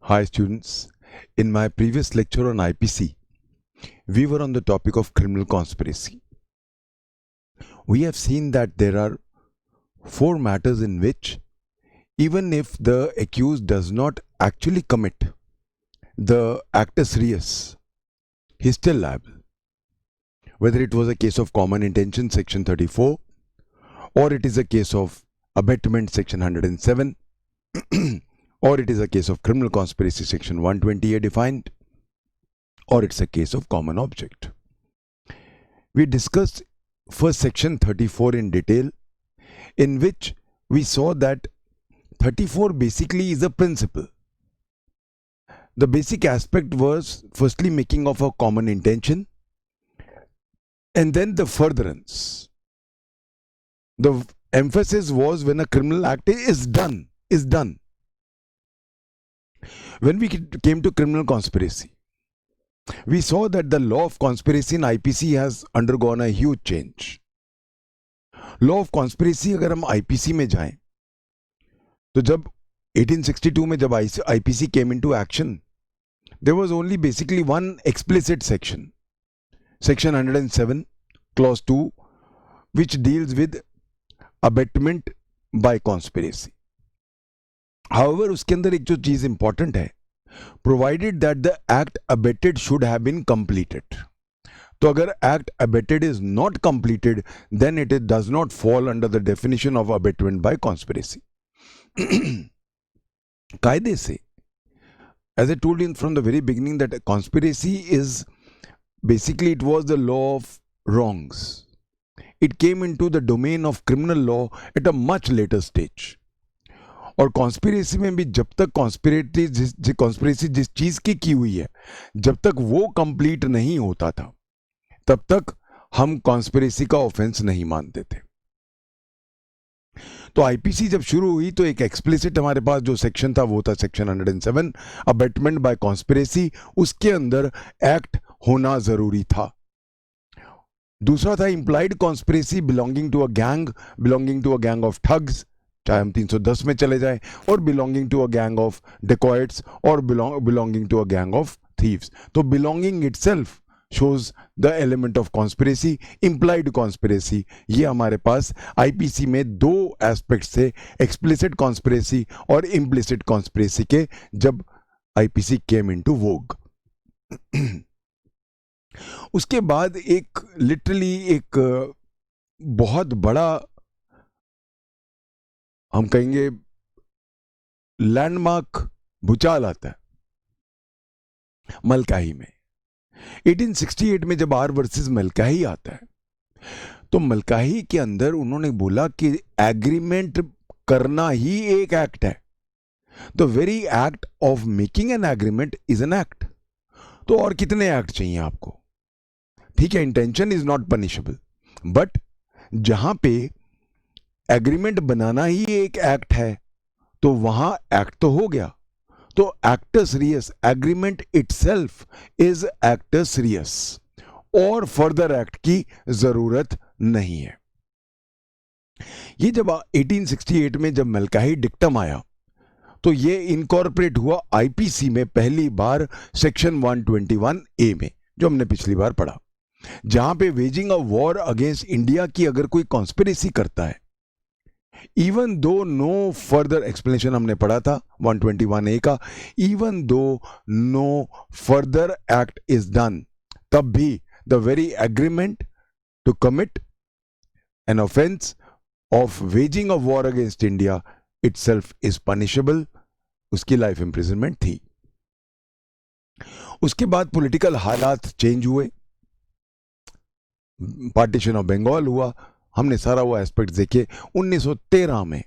Hi students, in my previous lecture on IPC, we were on the topic of criminal conspiracy. We have seen that there are four matters in which, even if the accused does not actually commit the actus reus, he is still liable. Whether it was a case of common intention, section 34, or it is a case of abetment, section 107, or it is a case of criminal conspiracy, section 120A defined, or it's a case of common object. We discussed first section 34 in detail, in which we saw that 34 basically is a principle. The basic aspect was firstly making of a common intention, and then the furtherance. The emphasis was when a criminal act is done. When we came to criminal conspiracy, we saw that the law of conspiracy in IPC has undergone a huge change. Law of conspiracy, अगर हम IPC में जाएं, तो जब 1862 में जब IPC came into action, there was only basically one explicit section, section 107, clause 2, which deals with abetment by conspiracy. However, उसके अंदर एक जो चीज इंपॉर्टेंट है, provided that the act abetted should have been completed. तो अगर act abetted is not completed, then it does not fall under the definition of abetment by conspiracy. कायदे से, as I told you from the very beginning, that conspiracy is basically, it was the law of wrongs. It came into the domain of criminal law at a much later stage. और conspiracy में भी जब तक conspiracy जिस चीज की हुई है, जब तक वो कंप्लीट नहीं होता था, तब तक हम कॉन्स्पिरेसी का ऑफेंस नहीं मानते थे. तो आईपीसी जब शुरू हुई तो एक एक्सप्लिसिट हमारे पास जो सेक्शन था वो था सेक्शन 107, अबेटमेंट बाय कॉन्स्पिरेसी. उसके अंदर एक्ट होना जरूरी था. दूसरा था implied conspiracy belonging to a gang of thugs, चाहे हम 310 में चले जाएं, और belonging to a gang of dacoits, और belonging to a gang of thieves. तो belonging itself shows the element of conspiracy. implied conspiracy, ये हमारे पास आईपीसी में दो एस्पेक्ट्स थे, explicit conspiracy और implicit conspiracy के, जब आईपीसी came into vogue. उसके बाद एक लिटरली एक बहुत बड़ा, हम कहेंगे लैंडमार्क भूचाल आता है मलकाही में. 1868 में जब आर वर्सेस मलकाही आता है, तो मलकाही के अंदर उन्होंने बोला कि एग्रीमेंट करना ही एक एक्ट है. The very act of making an agreement is an act. तो और कितने एक्ट चाहिए आपको? ठीक है, intention is not punishable, but जहां पे एग्रीमेंट बनाना ही एक एक्ट है, तो वहां एक्ट तो हो गया. तो actus reus, agreement itself is actus reus, और फर्दर एक्ट की जरूरत नहीं है. ये जब 1868 में जब मलकाही डिक्टम आया, तो ये इनकॉर्पोरेट हुआ आईपीसी में पहली बार सेक्शन 121A में, जो हमने पिछली बार पढ़ा, जहां पे waging a war against India की अगर कोई कॉन्स्पिरेसी करता है, even though no further explanation, हमने पढ़ा था 121A का, even though no further act is done, तब भी the very agreement to commit an offence of waging a war against India itself is punishable. उसकी लाइफ इंप्रिजनमेंट थी. उसके बाद पॉलिटिकल हालात चेंज हुए, पार्टीशन ऑफ बंगाल हुआ, हमने सारा वो एस्पेक्ट देखे. 1913 में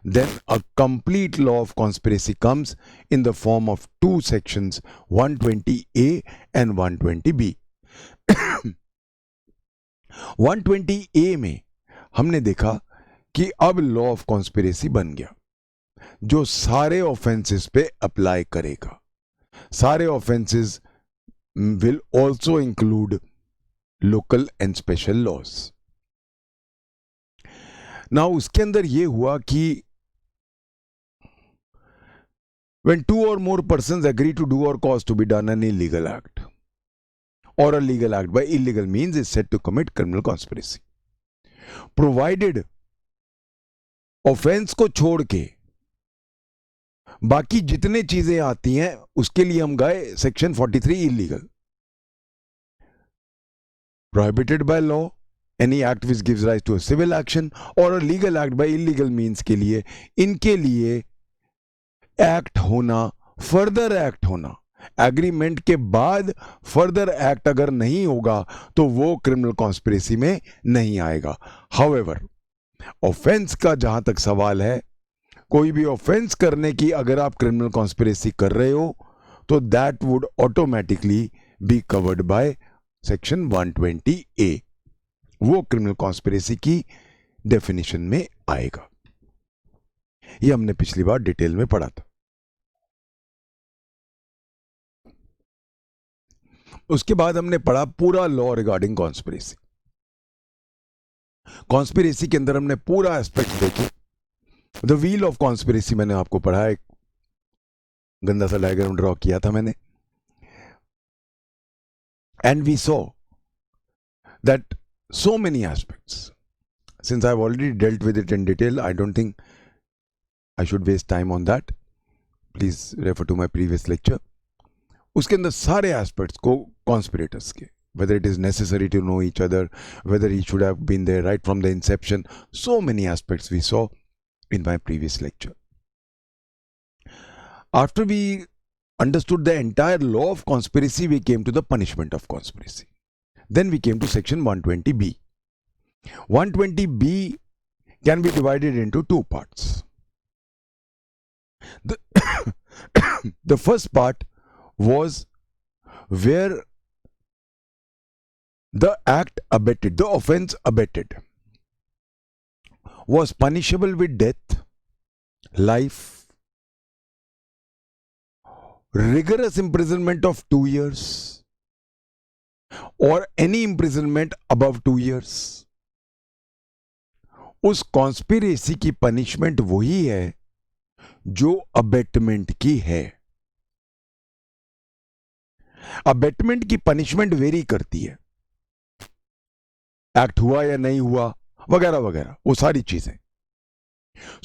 then a complete law of conspiracy comes in the form of two sections, 120A and 120B. 120A में हमने देखा कि अब लॉ ऑफ कॉन्स्पिरेसी बन गया, जो सारे ऑफेंसेस पे अप्लाई करेगा. सारे offences will also include local and special laws. ना उसके अंदर ये हुआ कि when two or more persons agree to do or cause to be done an illegal act, or a legal act by illegal means is said to commit criminal conspiracy. Provided offence को छोड़ के बाकी जितने चीजें आती हैं उसके लिए हम गए section 43 illegal. Prohibited by law, any act which gives rise to a civil action or a legal act by illegal means के लिए, इनके लिए एक्ट होना, फर्दर एक्ट होना, एग्रीमेंट के बाद फर्दर एक्ट अगर नहीं होगा तो वो क्रिमिनल कॉन्स्पिरेसी में नहीं आएगा. हाउएवर, ऑफेंस का जहां तक सवाल है, कोई भी ऑफेंस करने की अगर आप क्रिमिनल कॉन्स्पिरेसी कर रहे हो तो that would automatically be covered by section 120A. वो क्रिमिनल कॉन्स्पिरेसी की डेफिनेशन में आएगा. ये हमने पिछली बार डिटेल में पढ़ा था. उसके बाद हमने पढ़ा पूरा लॉ रिगार्डिंग कॉन्स्पिरेसी. कॉन्स्पिरेसी के अंदर हमने पूरा एस्पेक्ट देखे. द व्हील ऑफ कॉन्स्पिरेसी मैंने आपको पढ़ा, एक गंदा सा डायग्राम ड्रॉ किया था मैंने. And we saw that so many aspects. Since I've already dealt with it in detail, I don't think I should waste time on that. Please refer to my previous lecture. उसके अंदर सारे aspects को conspirators के, whether it is necessary to know each other, whether he should have been there right from the inception, so many aspects we saw in my previous lecture. After we understood the entire law of conspiracy, we came to the punishment of conspiracy. Then we came to section 120B. 120B can be divided into two parts. The first part was where the act abetted, the offense abetted, was punishable with death, life, rigorous imprisonment of 2 years, or any imprisonment above 2 years. उस conspiracy की punishment वही है जो abetment की है. Abetment की punishment very करती है, एक्ट हुआ या नहीं हुआ वगैरह वगैरह, वो सारी चीजें.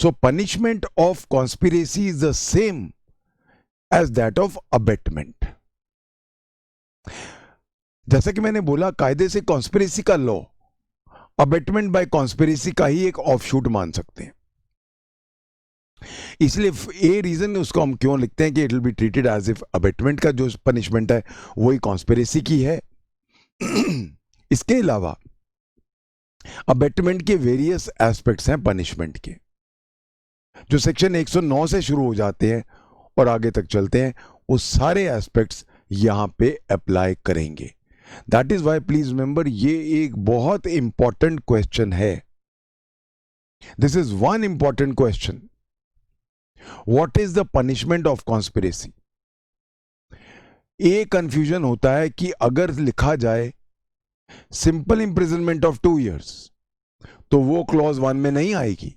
So punishment of conspiracy is the same as that of abetment. जैसा कि मैंने बोला, कायदे से कॉन्स्पिरेसी का लॉ अबेटमेंट बाय कॉन्स्पिरेसी का ही एक ऑफशूट मान सकते हैं. इसलिए ए रीजन उसको हम क्यों लिखते हैं कि it will be treated as if abetment का जो पनिशमेंट है वही कॉन्स्पिरेसी की है. इसके अलावा अबेटमेंट के वेरियस एस्पेक्ट्स हैं पनिशमेंट के, जो सेक्शन 109 से शुरू हो जाते हैं और आगे तक चलते हैं. वो सारे एस्पेक्ट्स यहां पे अप्लाई करेंगे. That is why please remember, ये एक बहुत इंपॉर्टेंट क्वेश्चन है. This is one important question. What is the punishment of conspiracy? एक कंफ्यूजन होता है कि अगर लिखा जाए सिंपल इंप्रिजनमेंट ऑफ 2 years तो वो क्लॉज 1 में नहीं आएगी,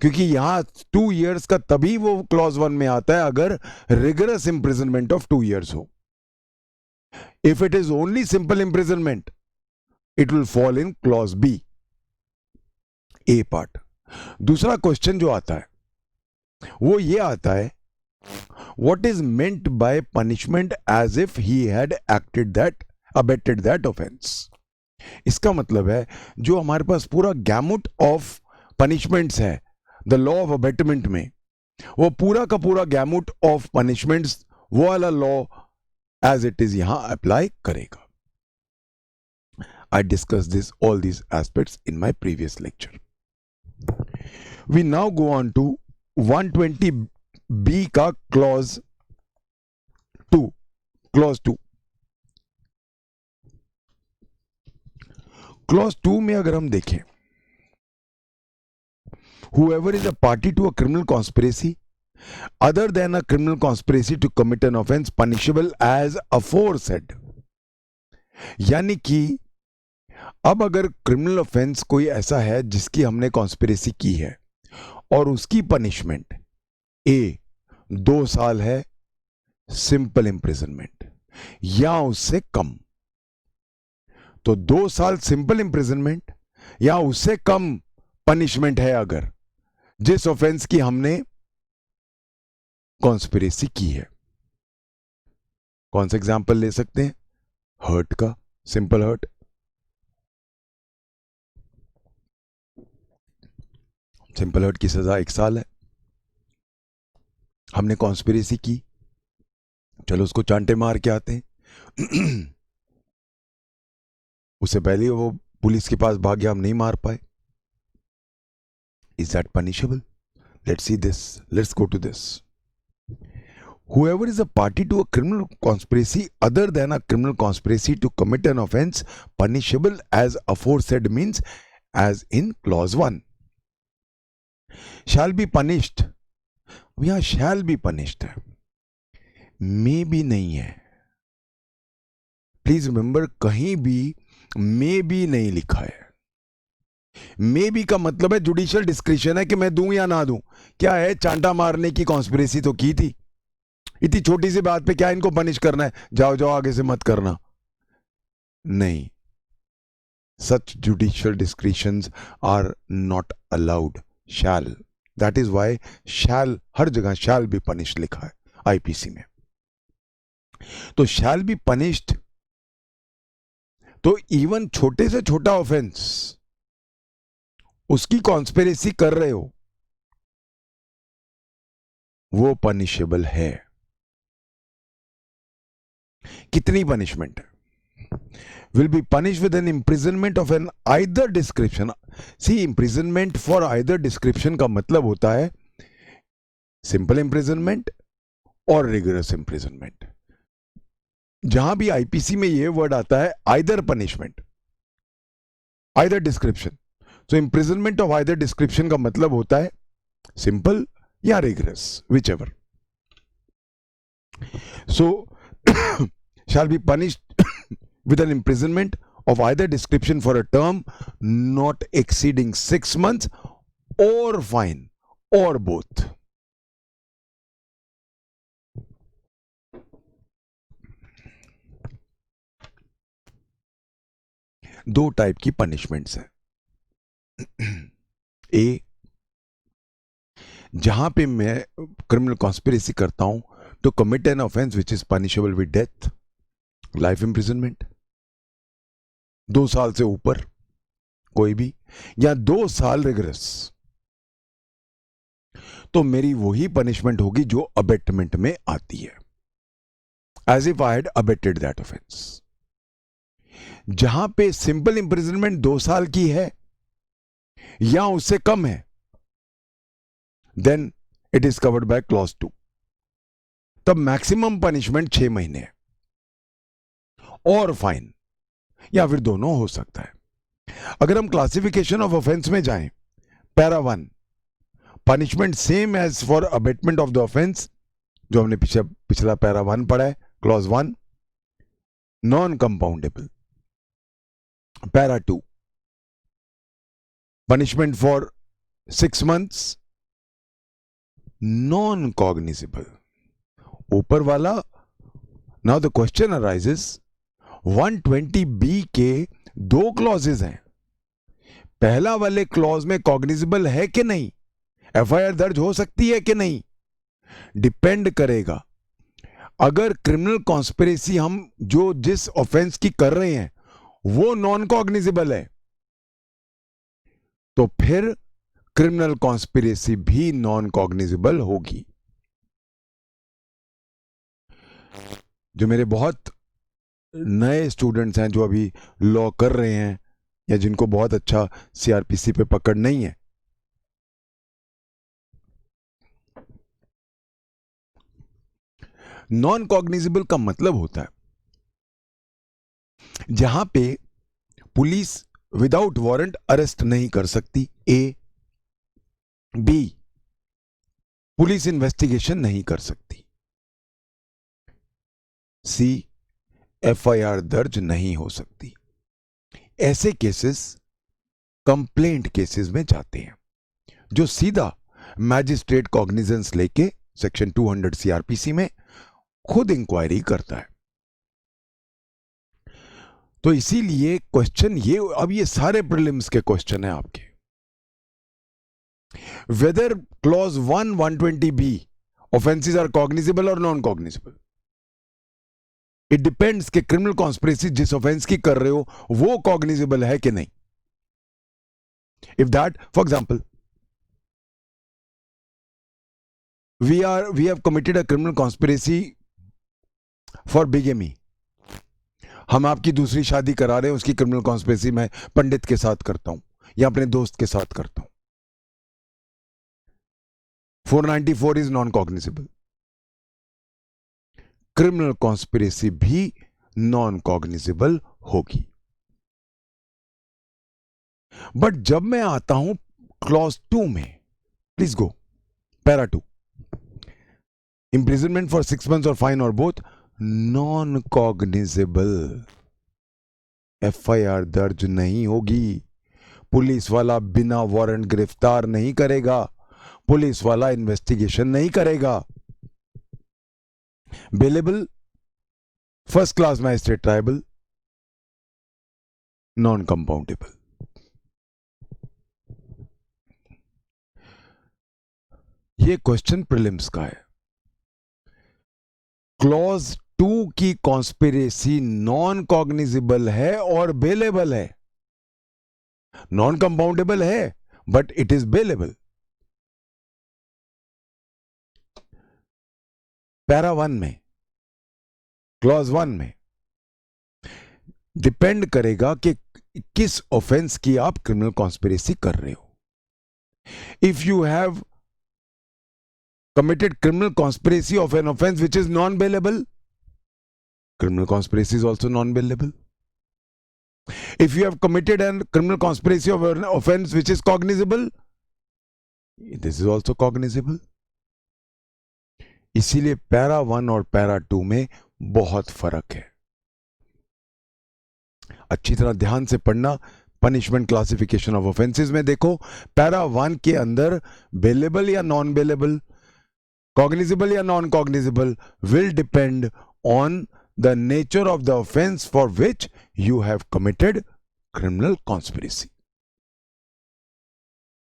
क्योंकि यहां 2 years का तभी वो क्लॉज 1 में आता है अगर रिगरस इंप्रिजनमेंट ऑफ 2 years हो. If it is only simple imprisonment, it will fall in clause B, A part. दूसरा क्वेश्चन जो आता है वो ये आता है, what is meant by punishment as if he had abetted that offense? इसका मतलब है जो हमारे पास पूरा गैमुट ऑफ पनिशमेंट्स है द लॉ ऑफ अबेटमेंट में, वो पूरा का पूरा गैमुट ऑफ पनिशमेंट्स वो वाला लॉ as it is यहां अप्लाई करेगा. I discussed all these aspects in my previous lecture. We now go on to 120B का clause 2. Clause 2. Clause 2 में अगर हम देखें, whoever is a party to a criminal conspiracy other than a criminal conspiracy to commit an offense punishable as aforesaid. यानी कि अब अगर criminal offence कोई ऐसा है जिसकी हमने कॉन्स्पिरेसी की है और उसकी पनिशमेंट ए 2 साल है सिंपल इंप्रिजनमेंट या उससे कम। तो 2 साल सिंपल इंप्रिजनमेंट या उससे कम पनिशमेंट है अगर जिस ऑफेंस की हमने कॉन्स्पिरेसी की है। कौन सा एग्जांपल ले सकते हैं? हर्ट का, सिंपल हर्ट। सिंपल हर्ट की सजा 1 साल है। हमने कॉन्स्पिरेसी की, चलो उसको चांटे मार के आते हैं। उससे पहले वो पुलिस के पास भाग गया, हम नहीं मार पाए। Is that punishable? Let's see this, let's go to this. Whoever is a party to a criminal conspiracy other than a criminal conspiracy to commit an offense punishable as aforesaid means as in clause 1 shall be punished। यहां shall be punished है, may भी नहीं है। Please remember, कहीं भी may भी नहीं लिखा है। मे बी का मतलब है जुडिशियल डिस्क्रिशन है कि मैं दूं या ना दूं। क्या है, चांटा मारने की कॉन्स्पिरेसी तो की थी, इतनी छोटी सी बात पे क्या इनको पनिश करना है, जाओ जाओ आगे से मत करना। नहीं, such judicial discretions are not allowed. Shall, that is why shall, हर जगह शैल बी पनिश लिखा है आईपीसी में। तो शैल बी पनिश्ड, तो इवन छोटे से छोटा ऑफेंस उसकी कॉन्स्पिरेसी कर रहे हो वो पनिशेबल है। कितनी पनिशमेंट है? will be punished with an imprisonment of an either description। see, imprisonment for either description का मतलब होता है simple imprisonment और rigorous imprisonment। जहां भी आईपीसी में ये वर्ड आता है either punishment, either description, तो imprisonment of either description का मतलब होता है simple या rigorous, whichever। so shall be punished with an imprisonment of either description for a term not exceeding 6 months or fine or both। दो type की punishments हैं। A, जहां पे मैं क्रिमिनल कॉन्स्पिरेसी करता हूं to commit an offence which is punishable with death, life imprisonment, 2 साल से ऊपर कोई भी, या 2 साल रिगरस, तो मेरी वही पनिशमेंट होगी जो अबेटमेंट में आती है, as if I had abetted that offence. जहां पे सिंपल इंप्रिजनमेंट 2 साल की है या उससे कम है, then it is covered by clause 2। तब मैक्सिमम पनिशमेंट 6 महीने है और फाइन, या फिर दोनों हो सकता है। अगर हम क्लासिफिकेशन ऑफ ऑफेंस में जाएं, para 1, punishment same as for abetment of the offence, जो हमने पिछला पैरा 1 पढ़ा है, clause 1, non compoundable. Para 2, punishment for 6 months, non cognizable. ऊपर वाला, now the question arises, 120B के 2 क्लॉजेज हैं। पहला वाले क्लॉज में कॉग्निजिबल है कि नहीं, एफआईआर दर्ज हो सकती है कि नहीं, डिपेंड करेगा। अगर क्रिमिनल कॉन्स्पिरेसी हम जो जिस ऑफेंस की कर रहे हैं वो नॉन कॉग्निजिबल है, तो फिर क्रिमिनल कॉन्स्पिरेसी भी नॉन कॉग्निजिबल होगी। जो मेरे बहुत नए स्टूडेंट्स हैं जो अभी लॉ कर रहे हैं या जिनको बहुत अच्छा सीआरपीसी पे पकड़ नहीं है, नॉन कॉग्निजिबल का मतलब होता है जहां पे पुलिस विदाउट वारंट अरेस्ट नहीं कर सकती, ए, बी, पुलिस इन्वेस्टिगेशन नहीं कर सकती, सी, एफआईआर दर्ज नहीं हो सकती। ऐसे केसेस कंप्लेंट केसेस में जाते हैं जो सीधा मैजिस्ट्रेट कॉग्निजेंस लेके सेक्शन 200 सीआरपीसी में खुद इंक्वायरी करता है। तो इसीलिए क्वेश्चन ये, अब ये सारे प्रीलिम्स के क्वेश्चन है आपके, whether clause 120B offences are cognizable और नॉन कॉग्निजेबल। इट डिपेंड्स कि क्रिमिनल कॉन्स्पिरेसी जिस ऑफेंस की कर रहे हो वो कॉग्निजेबल है कि नहीं। If that, for example, we have committed a criminal conspiracy for bigamy, हम आपकी दूसरी शादी करा रहे हैं, उसकी क्रिमिनल कॉन्स्पिरेसी मैं पंडित के साथ करता हूं या अपने दोस्त के साथ करता हूं, 494 is non cognizable. Criminal conspiracy भी नॉन कॉग्निजेबल होगी। बट जब मैं आता हूं क्लॉज 2 में, please go para 2, imprisonment for 6 months or fine or both, non cognizable, FIR दर्ज नहीं होगी, पुलिस वाला बिना वारंट गिरफ्तार नहीं करेगा, पुलिस वाला इन्वेस्टिगेशन नहीं करेगा। Bailable, first class magistrate tribal, non compoundable. ये क्वेश्चन प्रीलिम्स का है। क्लॉज 2 की कॉन्स्पिरेसी नॉन कॉग्निजेबल है और बेलेबल है, नॉन कंपाउंडेबल है but it is bailable. Para 1 में, क्लॉज 1 में डिपेंड करेगा कि किस ऑफेंस की आप क्रिमिनल कॉन्स्पिरेसी कर रहे हो। If you have committed criminal conspiracy of an offense which is non-bailable, criminal conspiracy is also non-bailable. If you have committed a criminal conspiracy of an offense which is cognizable, this is also cognizable. इसीलिए para 1 और para 2 में बहुत फर्क है। अच्छी तरह ध्यान से पढ़ना। पनिशमेंट क्लासिफिकेशन ऑफ ऑफेंसेस में देखो, पैरा 1 के अंदर बेलेबल या नॉन बेलेबल, cognizable या non cognizable will depend on the nature of the offense for which you have committed criminal conspiracy.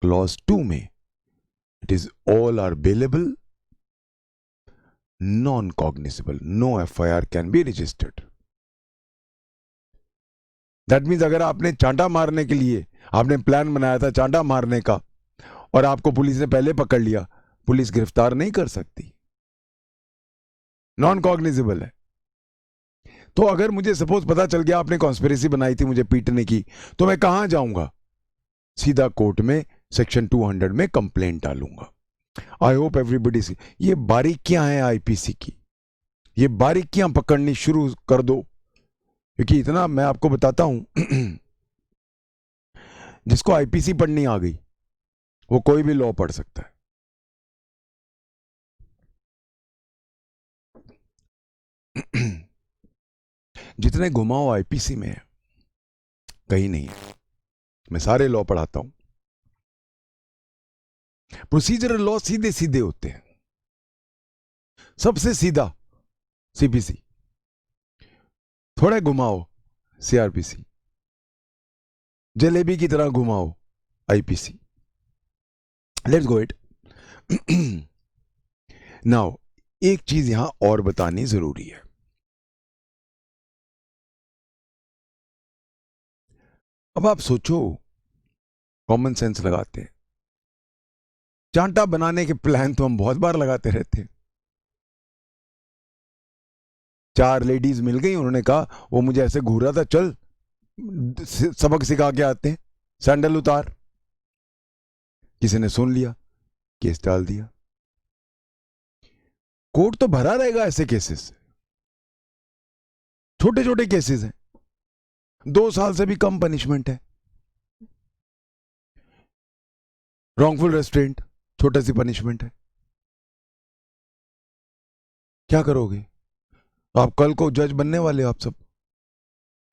Clause 2 में it is all are bailable, non cognizable, no FIR can be registered. That means अगर आपने चांटा मारने के लिए आपने plan बनाया था चांटा मारने का और आपको पुलिस ने पहले पकड़ लिया, पुलिस गिरफ्तार नहीं कर सकती, नॉन कॉग्निजेबल है। तो अगर मुझे सपोज पता चल गया आपने कॉन्स्पिरेसी बनाई थी मुझे पीटने की, तो मैं कहां जाऊंगा? सीधा कोर्ट में सेक्शन 200 में कंप्लेंट डालूंगा। आई होप एवरीबडी सी, ये बारीकियां हैं आईपीसी की, ये बारीकियां पकड़नी शुरू कर दो, क्योंकि इतना मैं आपको बताता हूं जिसको आईपीसी पढ़नी आ गई वो कोई भी लॉ पढ़ सकता है। जितने घुमाओ आईपीसी में है कहीं नहीं है। मैं सारे लॉ पढ़ाता हूं, प्रोसीजरल लॉ सीधे सीधे होते हैं, सबसे सीधा सीपीसी, थोड़े घुमाओ सीआरपीसी, जलेबी की तरह घुमाओ IPC. Let's go it. Now एक चीज यहां और बतानी जरूरी है। अब आप सोचो, कॉमन सेंस लगाते हैं, चांटा बनाने के प्लान तो हम बहुत बार लगाते रहते हैं। 4 लेडीज मिल गई, उन्होंने कहा, वो मुझे ऐसे घूर रहा था, चल सबक सिखा के आते हैं, सैंडल उतार। किसी ने सुन लिया, केस डाल दिया। कोर्ट तो भरा रहेगा ऐसे केसेस से, छोटे छोटे केसेस हैं, 2 साल से भी कम पनिशमेंट है। रॉन्गफुल रेस्ट्रेंट, छोटा सी पनिशमेंट है। क्या करोगे आप? कल को जज बनने वाले हो आप सब,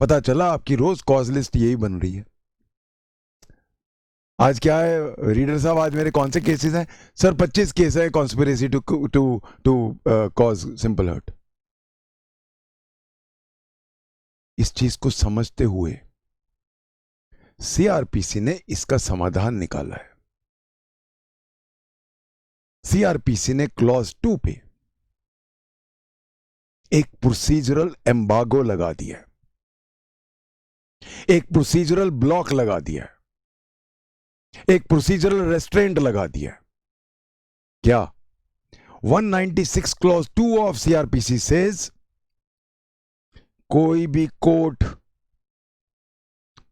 पता चला आपकी रोज कॉज लिस्ट यही बन रही है। आज क्या है रीडर साहब, आज मेरे कौन से केसेस हैं सर? 25 केस है conspiracy to to to cause simple hurt. इस चीज को समझते हुए सीआरपीसी ने इसका समाधान निकाला है। सीआरपीसी ने क्लॉज 2 पे एक प्रोसीजरल एम्बार्गो लगा दिया है, एक प्रोसीजरल ब्लॉक लगा दिया है, एक प्रोसीजरल रेस्ट्रेंट लगा दिया है। क्या 196 क्लॉज 2 ऑफ सीआरपीसी सेज कोई भी कोर्ट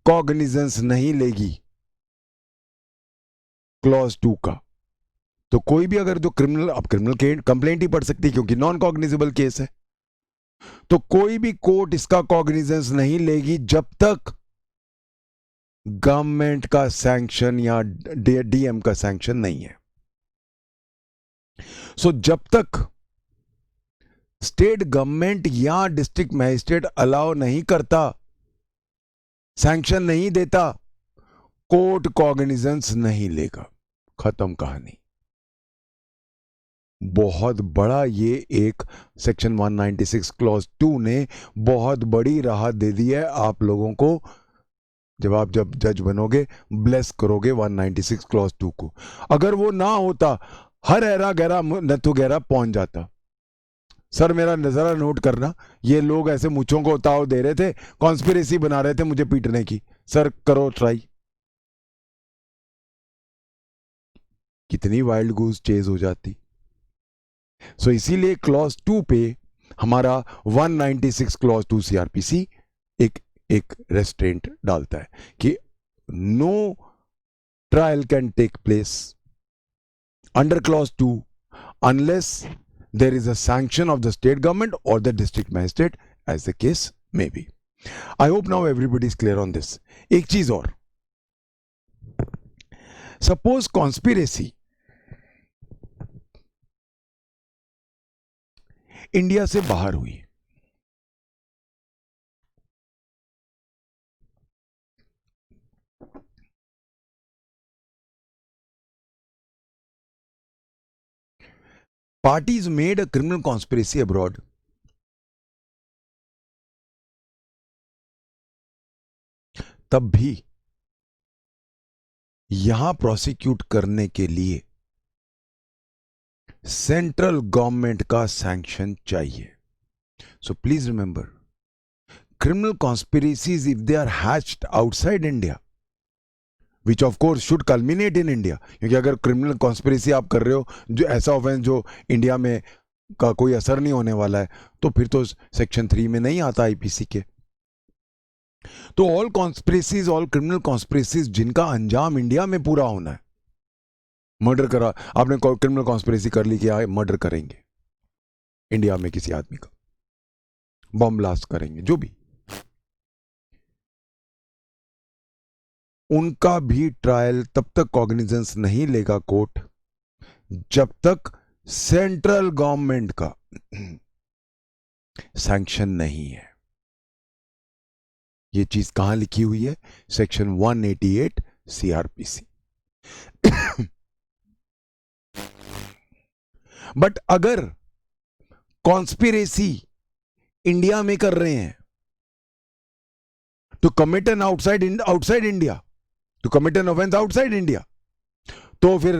कॉग्निजेंस नहीं लेगी क्लॉज 2 का। तो कोई भी अगर जो क्रिमिनल, अब क्रिमिनल कंप्लेंट ही पढ़ सकती क्योंकि नॉन कॉग्निजेबल केस है, तो कोई भी कोर्ट इसका कॉग्निजेंस नहीं लेगी जब तक गवर्नमेंट का सैंक्शन या डीएम का सैंक्शन नहीं है। सो जब तक स्टेट गवर्नमेंट या डिस्ट्रिक्ट मजिस्ट्रेट अलाउ नहीं करता, सैंक्शन नहीं देता, कोर्ट कॉग्निजेंस नहीं लेगा। खत्म कहानी। बहुत बड़ा ये एक सेक्शन 196 क्लॉज 2 ने बहुत बड़ी राहत दे दी है आप लोगों को। जब जज बनोगे ब्लेस करोगे 196 क्लॉज 2 को। अगर वो ना होता, हर ऐरा गहरा नथु गहरा पहुंच जाता। सर मेरा नजरा नोट करना, ये लोग ऐसे मुझों को उताव दे रहे थे, कॉन्स्पिरेसी बना रहे थे मुझे पीटने की। सर करो ट्राई, कितनी वाइल्ड गूज चेज हो जाती। सो इसीलिए क्लॉज 2 पे हमारा 196 क्लॉज 2 सीआरपीसी एक रेस्ट्रेंट डालता है कि no trial can take place under clause 2 unless there is a sanction of the state government or the district magistrate as the case may be. I hope now everybody is clear on this. एक चीज और, suppose conspiracy India से बाहर हुई, parties made a criminal conspiracy abroad, तब भी यहां prosecute करने के लिए सेंट्रल गवर्नमेंट का सैंक्शन चाहिए. So please remember, criminal conspiracies, if they are hatched outside India, which of course should culminate in India, क्योंकि अगर क्रिमिनल कॉन्स्पिरेसी आप कर रहे हो जो ऐसा ऑफेंस जो इंडिया में का कोई असर नहीं होने वाला है, तो फिर तो सेक्शन 3 में नहीं आता आईपीसी के. तो all conspiracies, all criminal conspiracies जिनका अंजाम इंडिया में पूरा होना है, मर्डर करा आपने, क्रिमिनल कॉन्स्पिरेसी कर ली कि मर्डर करेंगे इंडिया में किसी आदमी का, बॉम्ब ब्लास्ट करेंगे, जो भी, उनका भी ट्रायल तब तक कॉग्निजेंस नहीं लेगा कोर्ट जब तक सेंट्रल गवर्नमेंट का सैंक्शन नहीं है. ये चीज कहां लिखी हुई है? Section 188 CrPC. बट अगर कॉन्स्पिरेसी इंडिया में कर रहे हैं to commit an outside India, to commit an offence outside India, तो फिर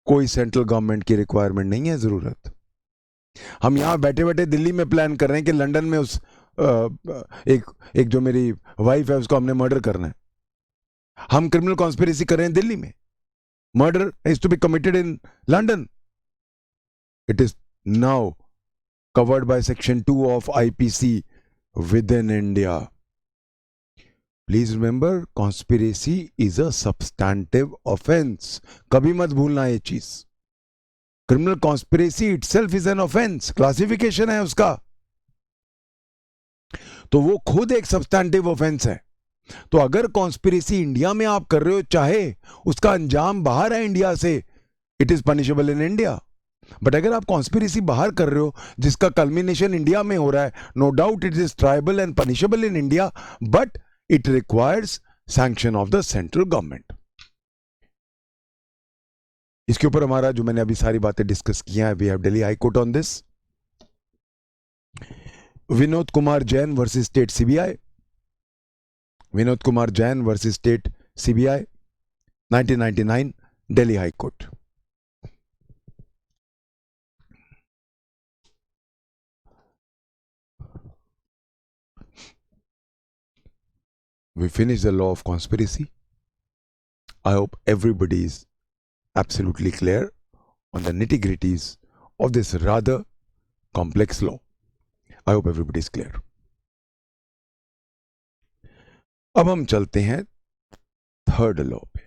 कोई सेंट्रल गवर्नमेंट की रिक्वायरमेंट नहीं है, जरूरत. हम यहां बैठे बैठे दिल्ली में प्लान कर रहे हैं कि लंदन में उस एक जो मेरी वाइफ है उसको हमने मर्डर करना है. हम क्रिमिनल कॉन्स्पिरेसी कर रहे हैं दिल्ली में. Murder is to be committed in London. It is now covered by section 2 of IPC within India. Please remember, conspiracy is a substantive offense. कभी मत भूलना ये चीज. Criminal conspiracy itself is an offense. Classification है उसका, तो वो खुद एक substantive offense है. तो अगर conspiracy इंडिया में आप कर रहे हो, चाहे उसका अंजाम बाहर है इंडिया से, it is punishable in India. But अगर आप कॉन्स्पिरेसी बाहर कर रहे हो जिसका कल्मिनेशन इंडिया में हो रहा है, no doubt it is triable and punishable in India, but it requires sanction of the central government. इसके ऊपर हमारा जो मैंने अभी सारी बातें डिस्कस किया है, we have Delhi high court on this. Vinod Kumar Jain versus state CBI, Vinod Kumar Jain versus state CBI 1999 Delhi high court. We finished the law of conspiracy. I hope everybody is absolutely clear on the nitty-gritties of this rather complex law. I hope everybody is clear. अब हम चलते हैं third law पे।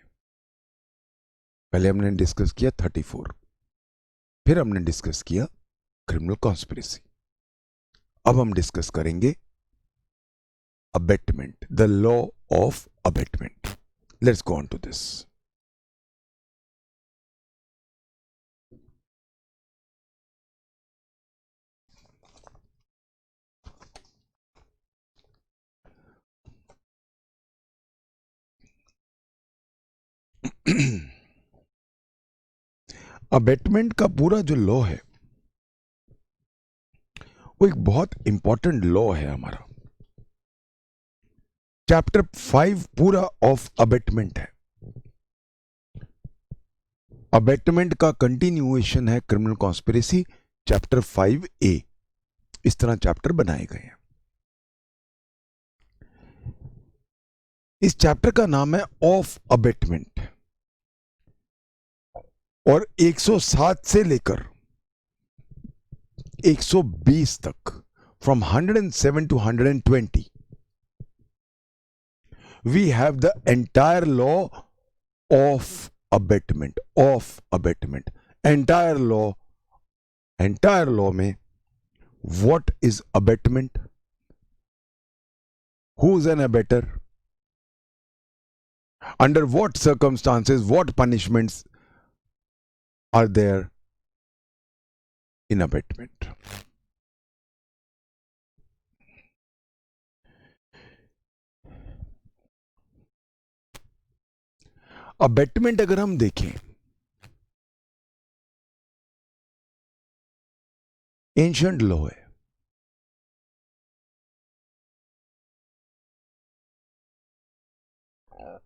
पहले हमने discuss किया 34, फिर हमने डिस्कस किया क्रिमिनल कॉन्स्पिरेसी। अब हम डिस्कस करेंगे abetment, the law of abetment. Let's go on to this. Abetment का पूरा जो लॉ है वो एक बहुत इंपॉर्टेंट लॉ है हमारा। चैप्टर 5 पूरा ऑफ अबेटमेंट है। अबेटमेंट का कंटिन्यूएशन है क्रिमिनल कॉन्स्पिरेसी, चैप्टर 5A। इस तरह चैप्टर बनाए गए हैं। इस चैप्टर का नाम है ऑफ अबेटमेंट, और 107 से लेकर 120 तक, from 107 to 120, we have the entire law of abatement, of abatement, entire law में what is abatement, who is an abater, under what circumstances, what punishments are there in abatement. Abetment अगर हम देखें, ancient law है।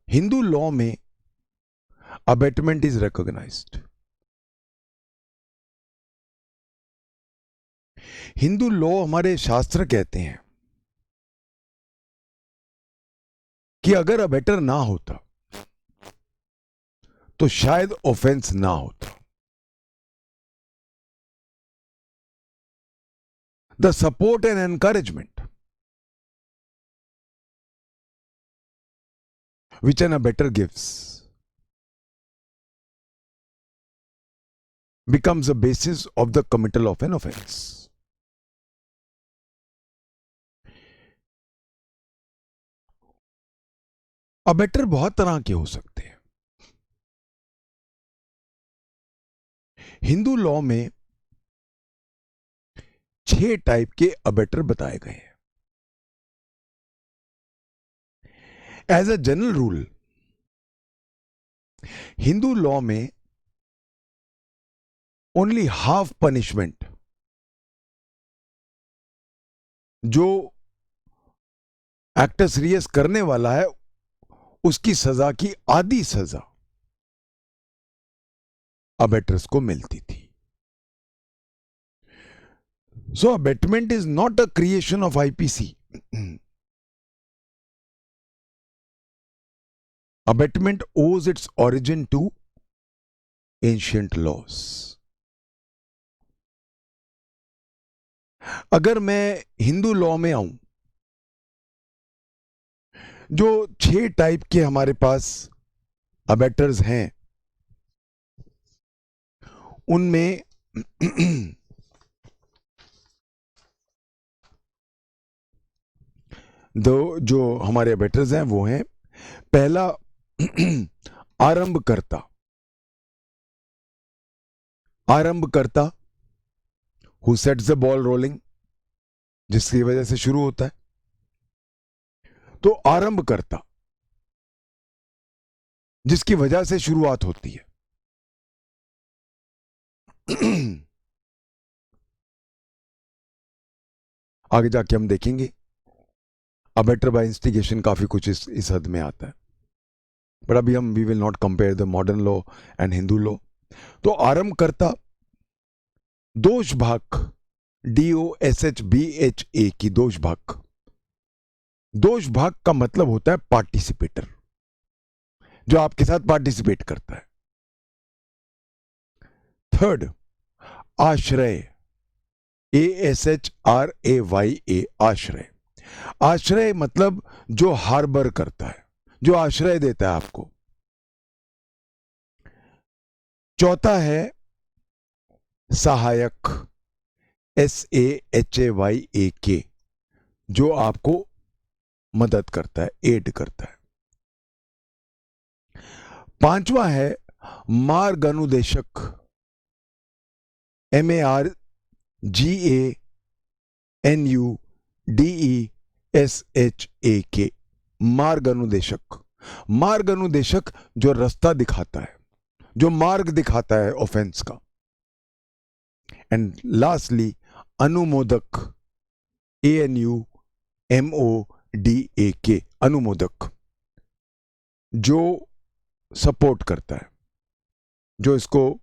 Hindu law में abetment is recognised. Hindu law, हमारे शास्त्र कहते हैं कि अगर अबेटर ना होता तो शायद ऑफेंस ना होता। The support and encouragement which an abetter gives becomes a basis of the committal of an offense. Abettor बहुत तरह के हो सकते हैं। हिंदू लॉ में 6 टाइप के अबेटर बताए गए हैं। As a general rule, Hindu law में ओनली हाफ पनिशमेंट, जो एक्टर सीरियस करने वाला है उसकी सजा की आधी सजा अबेटर्स को मिलती थी। So abetment is not a creation of IPC. Abatement owes its origin to ancient laws. अगर मैं हिंदू लॉ में आऊं, जो 6 टाइप के हमारे पास अबेटर्स हैं, उनमें दो जो हमारे अबेटर्स हैं वो हैं, पहला आरंभकर्ता। आरंभकर्ता who sets the ball rolling, जिसकी वजह से शुरू होता है। तो आरंभकर्ता जिसकी वजह से शुरुआत होती है। आगे जाके हम देखेंगे अबेटर बाय इंस्टिगेशन काफी कुछ इस हद में आता है, बट अभी हम we will not compare the modern law and Hindu law. तो आरंभकर्ता दोष भाग, DOSHBHA की दोष भाग। दोष भाग का मतलब होता है पार्टिसिपेटर, जो आपके साथ पार्टिसिपेट करता है। थर्ड, आश्रय, ASHRAYA, आश्रय। आश्रय मतलब जो हार्बर करता है, जो आश्रय देता है आपको। चौथा है सहायक, SAHAYAK, जो आपको मदद करता है, एड करता है। पांचवा है मार्ग अनुदेशक, MARGANUDESHAK, मार्ग अनुदेशक। मार्ग अनुदेशक जो रास्ता दिखाता है, जो मार्ग दिखाता है ऑफेंस का। एंड लास्टली अनुमोदक, ANUMODAK, अनुमोदक, जो सपोर्ट करता है, जो इसको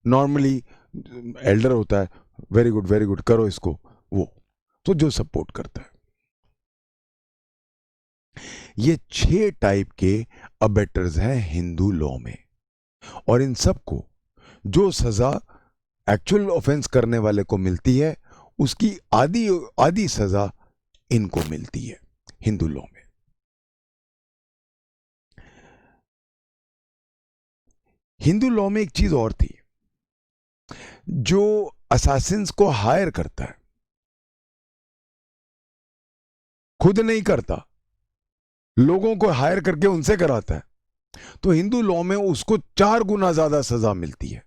नॉर्मली एल्डर होता है, वेरी गुड करो इसको, वो तो जो सपोर्ट करता है। ये 6 टाइप के अबेटर्स हैं हिंदू लॉ में, और इन सबको जो सजा एक्चुअल ऑफेंस करने वाले को मिलती है, उसकी आधी सजा इनको मिलती है हिंदू लॉ में। हिंदू लॉ में एक चीज और थी, जो असासिन्स को हायर करता है, खुद नहीं करता, लोगों को हायर करके उनसे कराता है, तो हिंदू लॉ में उसको 4 गुना ज्यादा सजा मिलती है,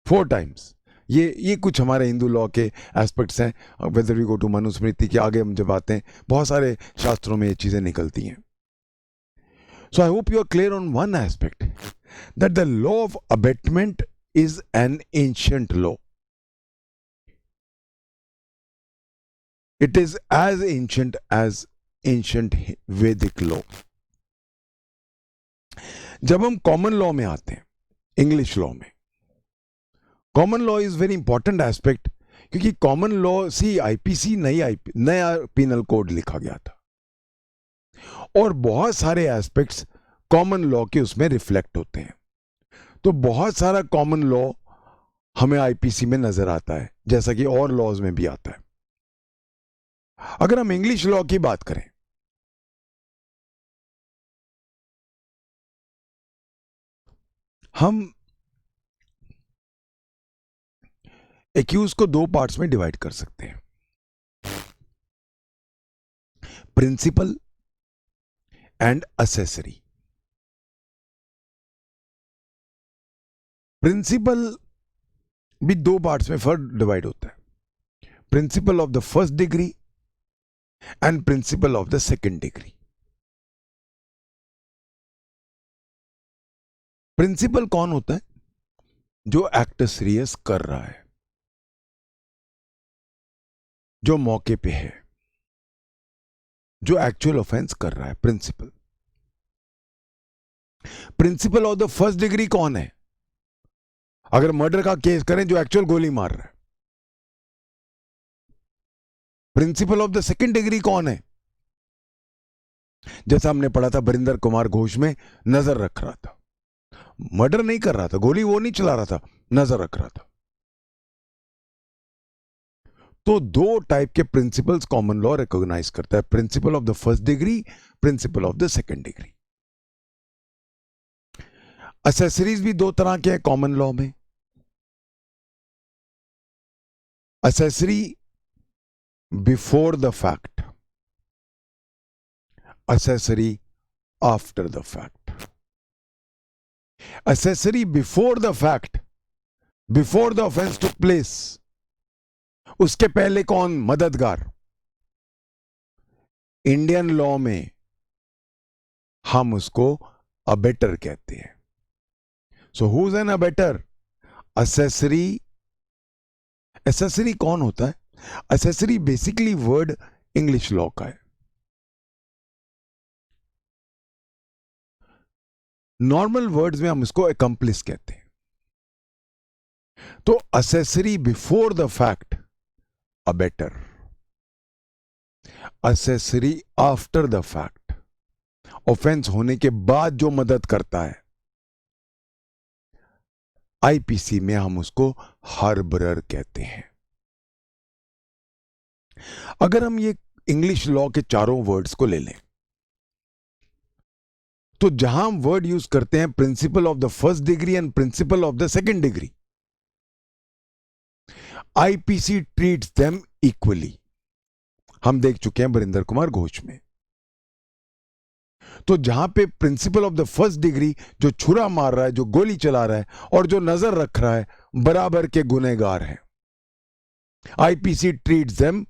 4 टाइम्स। ये कुछ हमारे हिंदू लॉ के एस्पेक्ट्स हैं। Whether we go to Manusmriti के आगे हम जब आते हैं, बहुत सारे शास्त्रों में ये चीजें निकलती हैं। So I hope you are clear on one aspect, that the law of abetment is an ancient law. It is as ancient Vedic law. जब हम कॉमन लॉ में आते हैं, इंग्लिश लॉ में, common law is very important aspect, क्योंकि common law IPC नया penal code लिखा गया था, और बहुत सारे एस्पेक्ट्स कॉमन लॉ के उसमें रिफ्लेक्ट होते हैं। तो बहुत सारा कॉमन लॉ हमें आईपीसी में नजर आता है, जैसा कि और लॉज में भी आता है। अगर हम इंग्लिश लॉ की बात करें, हम एक्यूज को 2 पार्ट्स में डिवाइड कर सकते हैं, प्रिंसिपल एंड असेसरी। प्रिंसिपल भी 2 पार्ट्स में फर्स्ट डिवाइड होता है, principal of the first degree and principal of the second degree. Principal कौन होता है? जो एक्ट सीरियस कर रहा है, जो मौके पे है, जो एक्चुअल ऑफेंस कर रहा है, principal. Principal of the first degree कौन है? अगर मर्डर का केस करें, जो एक्चुअल गोली मार रहा है। Principal of the second degree कौन है? जैसा हमने पढ़ा था बरिंदर कुमार घोष में, नजर रख रहा था, मर्डर नहीं कर रहा था, गोली वो नहीं चला रहा था, नजर रख रहा था। तो 2 टाइप के प्रिंसिपल्स कॉमन लॉ रिकॉग्नाइज करता है, principal of the first degree, principal of the second degree. Accessories भी 2 तरह के हैं कॉमन लॉ में। Accessory before the fact, accessory after the fact. Accessory before the fact, before the offence took place, उसके पहले कौन? मददगार। इंडियन लॉ में हम उसको अबेटर कहते हैं. So who is an abettor? Accessory. Accessory कौन होता है? Accessory basically word English law का है. नॉर्मल वर्ड्स में हम इसको अकम्प्लिस कहते हैं. तो accessory before the fact abettor, accessory after the fact offence होने के बाद जो मदद करता है, आईपीसी में हम उसको हार्बरर कहते हैं. अगर हम ये इंग्लिश लॉ के चारों वर्ड्स को ले लें, तो जहां हम वर्ड यूज करते हैं principal of the first degree and principal of the second degree, IPC treats them equally. हम देख चुके हैं बरिंदर कुमार घोष में. तो जहां पे principal of the first degree, जो छुरा मार रहा है, जो गोली चला रहा है और जो नजर रख रहा है, बराबर के गुनहगार हैं, IPC treats them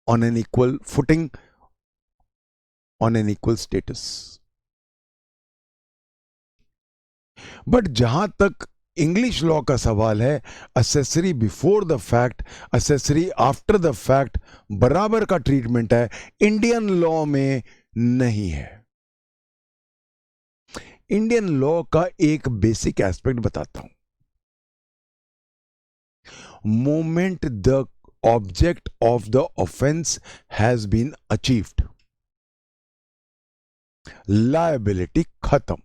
on an equal footing, on an equal status. But जहां तक इंग्लिश लॉ का सवाल है, accessory before the fact, accessory after the fact बराबर का ट्रीटमेंट है, इंडियन लॉ में नहीं है. इंडियन लॉ का एक बेसिक एस्पेक्ट बताता हूं. Moment the object of the offence has been achieved, liability खत्म,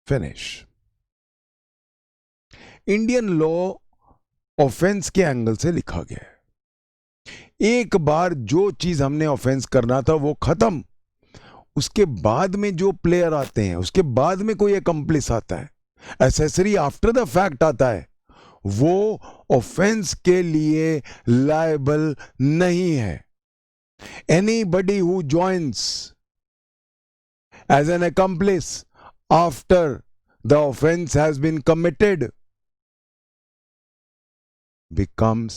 फिनिश. इंडियन लॉ ऑफेंस के एंगल से लिखा गया है. एक बार जो चीज हमने ऑफेंस करना था वो खत्म. उसके बाद में जो प्लेयर आते हैं, उसके बाद में कोई अकम्प्लिस आता है, एसेसरी आफ्टर द फैक्ट आता है, वो ऑफेंस के लिए लायबल नहीं है. Anybody who joins as an accomplice after the offence has been committed becomes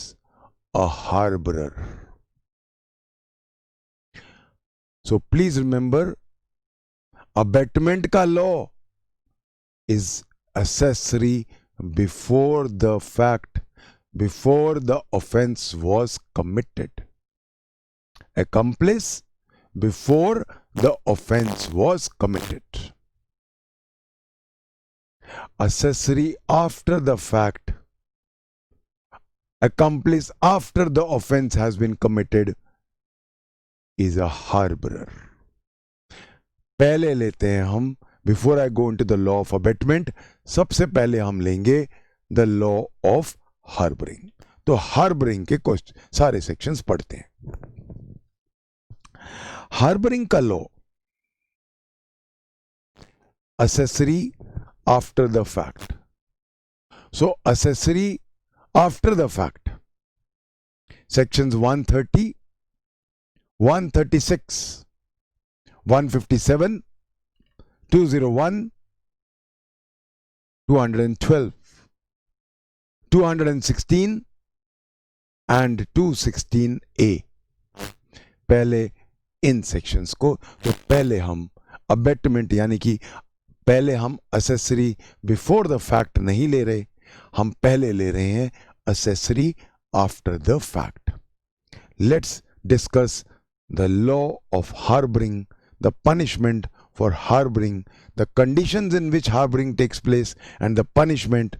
a harborer. So please remember, abatement ka law is accessory before the fact, before the offense was committed. Accomplice before the offense was committed. Accessory after the fact, accomplice after the offense has been committed is a harborer. पहले लेते हैं हम, before I go into the law of abatement, सबसे पहले हम लेंगे the law of harboring. तो harboring के कुछ सारे सेक्शंस पढ़ते हैं. harboring का law, accessory after the fact. So accessory after the fact, sections 130, 136, 157, 201, 212, 216 and 216A. पहले इन सेक्शंस को, तो पहले हम अबेटमेंट यानी कि पहले हम असेसरी बिफोर द फैक्ट नहीं ले रहे, हम पहले ले रहे हैं accessory after the fact. Let's discuss the law of harbouring, the punishment for harbouring, the conditions in which harbouring takes place and the punishment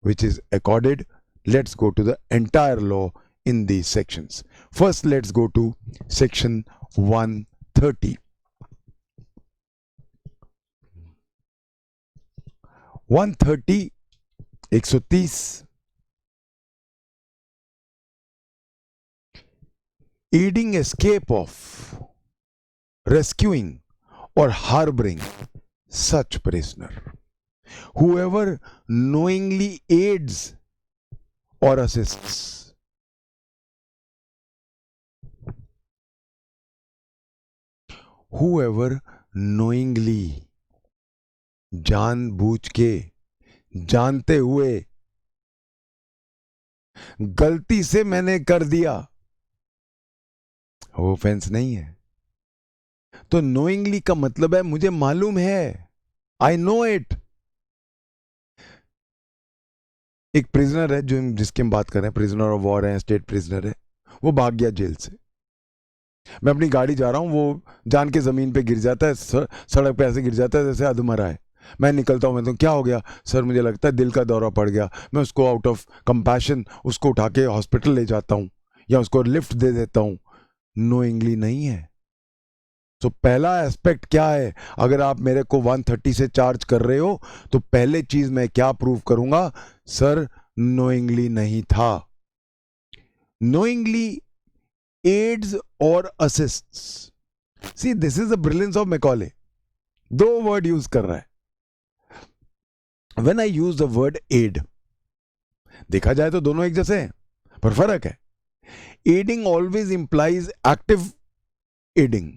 which is accorded. Let's go to the entire law in these sections. First, let's go to section 130. 130, 130, aiding escape of, rescuing or harboring such prisoner. Whoever knowingly aids or assists, whoever knowingly, जानबूझ के, जानते हुए, गलती से मैंने कर दिया, वो ऑफेंस नहीं है. तो नोइंगली का मतलब है मुझे मालूम है, आई नो इट। एक प्रिजनर है जो जिसकी हम बात कर रहे हैं, प्रिजनर ऑफ वॉर है, स्टेट प्रिजनर है, वो भाग गया जेल से। मैं अपनी गाड़ी जा रहा हूं, वो जान के जमीन पे गिर जाता है, सड़क पे ऐसे गिर जाता है जैसे अधमरा है। मैं निकलता हूं, मैं तो क्या हो गया सर, मुझे लगता है दिल का दौरा पड़ गया। मैं उसको आउट ऑफ कंपैशन उसको उठा के हॉस्पिटल ले जाता हूं या उसको लिफ्ट दे देता हूं। नोइंगली नहीं है। तो पहला एस्पेक्ट क्या है, अगर आप मेरे को 130 से चार्ज कर रहे हो तो पहले चीज मैं क्या प्रूव करूंगा, सर नोइंगली नहीं था। नोइंगली एड्स और assists. See this is the brilliance of Macaulay. दो वर्ड यूज कर रहा है। When I use the word aid, देखा जाए तो दोनों एक जैसे हैं पर फर्क है। Adding always implies active adding,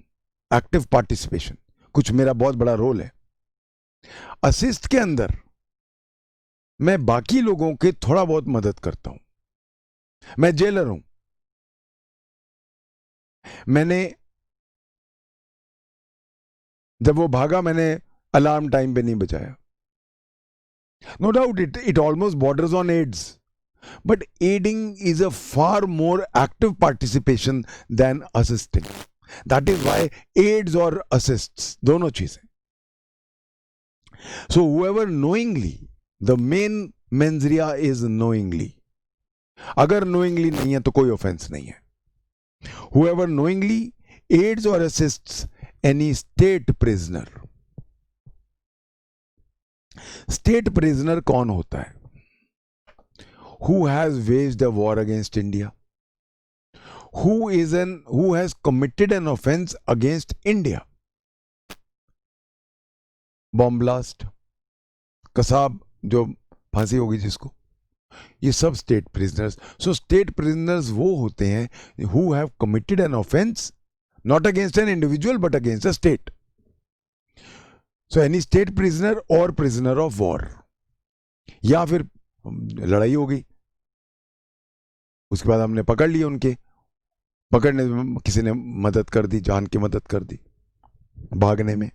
active participation, कुछ मेरा बहुत बड़ा रोल है। असिस्ट के अंदर मैं बाकी लोगों के थोड़ा बहुत मदद करता हूं। मैं जेलर हूं, मैंने जब वो भागा मैंने अलार्म टाइम पे नहीं बजाया। No doubt it almost borders on aids, but aiding is a far more active participation than assisting. That is why aids और असिस्ट्स दोनों चीजें। So whoever knowingly, the main mens rea is knowingly. अगर knowingly नहीं है तो कोई offence नहीं है। हुएवर नोइंगली एड्स और assists any state prisoner. State prisoner कौन होता है? Who has waged a war against India? Who has committed an offense against India? Bomb blast, Kasab जो फांसी होगी जिसको, ये सब स्टेट प्रिजनर्स। सो स्टेट प्रिजनर्स वो होते हैं who have committed an offense not against an individual but against a state. So any state prisoner or prisoner of war, या फिर लड़ाई हो गई, उसके बाद हमने पकड़ लिए, उनके पकड़ने में किसी ने मदद कर दी, जान की मदद कर दी भागने में।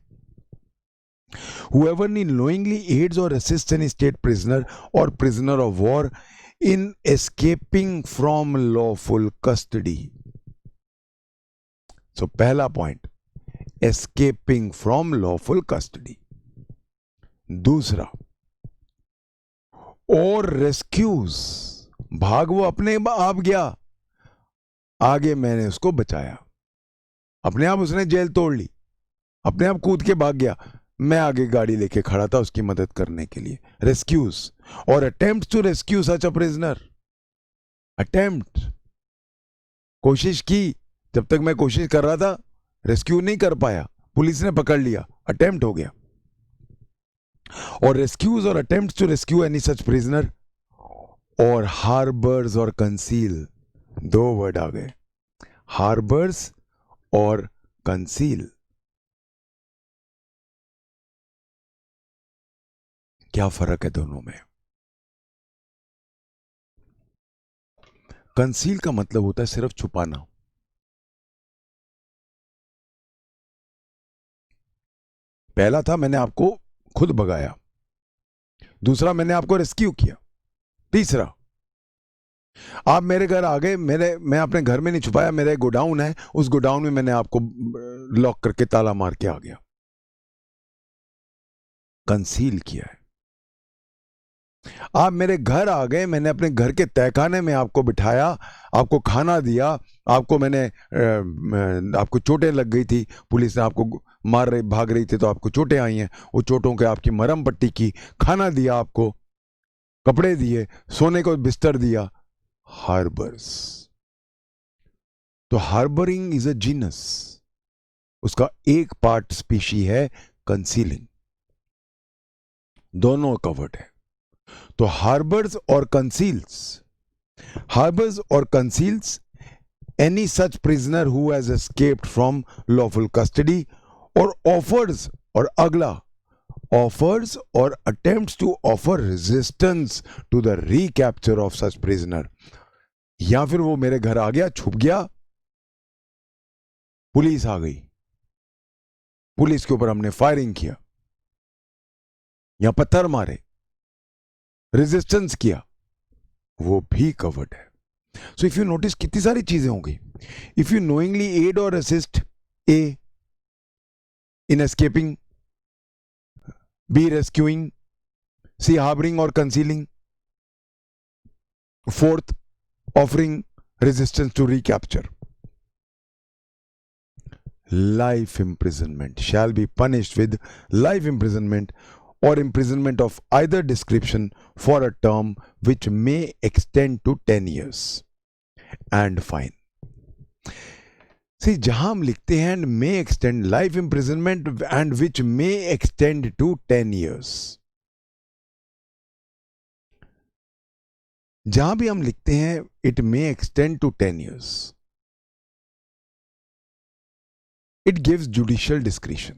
Whoever knowingly aids or assists any state prisoner or prisoner of war in escaping from lawful custody. So पहला point, escaping from lawful custody. दूसरा, और rescues, भाग वो अपने आप गया, आगे मैंने उसको बचाया। अपने आप उसने जेल तोड़ ली, अपने आप कूद के भाग गया, मैं आगे गाड़ी लेके खड़ा था उसकी मदद करने के लिए। रेस्क्यूज और attempt to rescue such a prisoner. Attempt, कोशिश की, जब तक मैं कोशिश कर रहा था रेस्क्यू नहीं कर पाया, पुलिस ने पकड़ लिया, अटेम्प्ट हो गया। और रेस्क्यूज और attempt to rescue any such prisoner, और हार्बर्स और कंसील, दो वर्ड आ गए, हार्बर्स और कंसील। क्या फर्क है दोनों में? कंसील का मतलब होता है सिर्फ छुपाना। पहला था मैंने आपको खुद भगाया, दूसरा मैंने आपको रेस्क्यू किया, तीसरा आप मेरे घर आ गए, मैं अपने घर में नहीं छुपाया, मेरा एक गोडाउन है, उस गोडाउन में मैंने आपको लॉक करके ताला मार के आ गया, कंसील किया है। आप मेरे घर आ गए, मैंने अपने घर के तहखाने में आपको बिठाया, आपको खाना दिया, आपको मैंने आपको चोटें लग गई थी, पुलिस ने आपको मार रही भाग रही थी तो आपको चोटें आई हैं, वो चोटों के आपकी मरहम पट्टी की, खाना दिया, आपको कपड़े दिए, सोने को बिस्तर दिया। हार्बर्स, तो हार्बरिंग इज अ जीनस, उसका एक पार्ट स्पीशी है कंसीलिंग, दोनों कवर्ड है। तो हार्बर्स और conceals any such prisoner who has escaped from lawful custody or offers, और अगला, offers or attempts to offer resistance to the recapture of such prisoner, या फिर वो मेरे घर आ गया, छुप गया, पुलिस आ गई, पुलिस के ऊपर हमने फायरिंग किया या पत्थर मारे, रेजिस्टेंस किया, वो भी कवर्ड है. सो इफ यू नोटिस कितनी सारी चीजें होंगी. इफ यू नोइंगली एड और असिस्ट ए इन एस्केपिंग, बी रेस्क्यूइंग, सी हार्बरिंग और concealing, fourth offering resistance to recapture. Life imprisonment shall be punished with life imprisonment or imprisonment of either description for a term which may extend to 10 years and fine. See, जहां हम लिखते हैं and may extend life imprisonment and which may extend to 10 years, जहां भी हम लिखते हैं it may extend to 10 years, it gives judicial discretion.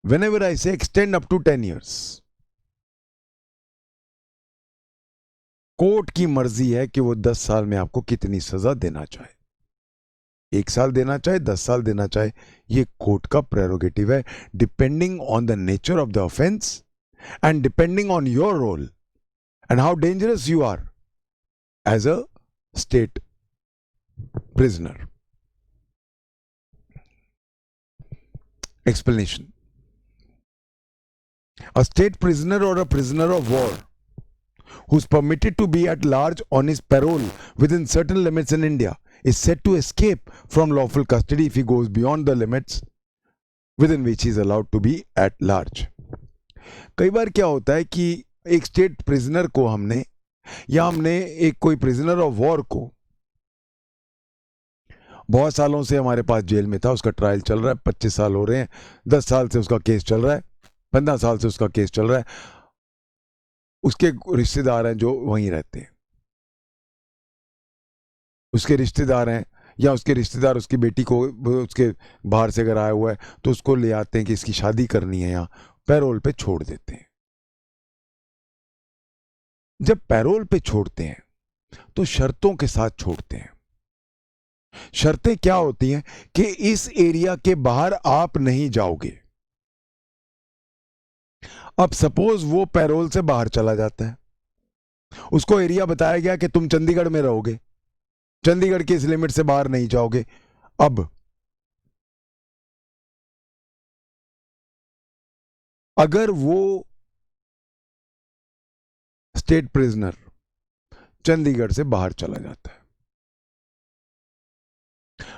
whenever I say extend up to 10 years, court की मर्जी है कि वो 10 साल में आपको कितनी सजा देना चाहे. 1 साल देना चाहे, 10 साल देना चाहे, ये कोर्ट का प्रेरोगेटिव है, depending on the nature of the offence and depending on your role and how dangerous you are as a state prisoner. Explanation. A state prisoner or a prisoner of war who's permitted to be at large on his parole within certain limits in India is said to escape from lawful custody if he goes beyond the limits within which he is allowed to be at large. कई बार क्या होता है कि एक state prisoner को हमने एक कोई प्रिजनर ऑफ वॉर को बहुत सालों से हमारे पास जेल में था, उसका ट्रायल चल रहा है, 25 साल हो रहे हैं, 10 साल से उसका केस चल रहा है, 15 साल से उसका केस चल रहा है. उसके रिश्तेदार हैं जो वहीं रहते हैं, उसके रिश्तेदार हैं या उसके रिश्तेदार उसकी बेटी को उसके बाहर से अगर आया हुआ है तो उसको ले आते हैं कि इसकी शादी करनी है, यहाँ पैरोल पे छोड़ देते हैं. जब पैरोल पे छोड़ते हैं तो शर्तों के साथ छोड़ते हैं. शर्तें क्या होती हैं कि इस एरिया के बाहर आप नहीं जाओगे. अब सपोज वो पैरोल से बाहर चला जाता है, उसको एरिया बताया गया कि तुम चंडीगढ़ में रहोगे, चंडीगढ़ के इस लिमिट से बाहर नहीं जाओगे. अब अगर वो स्टेट प्रिजनर चंडीगढ़ से बाहर चला जाता है,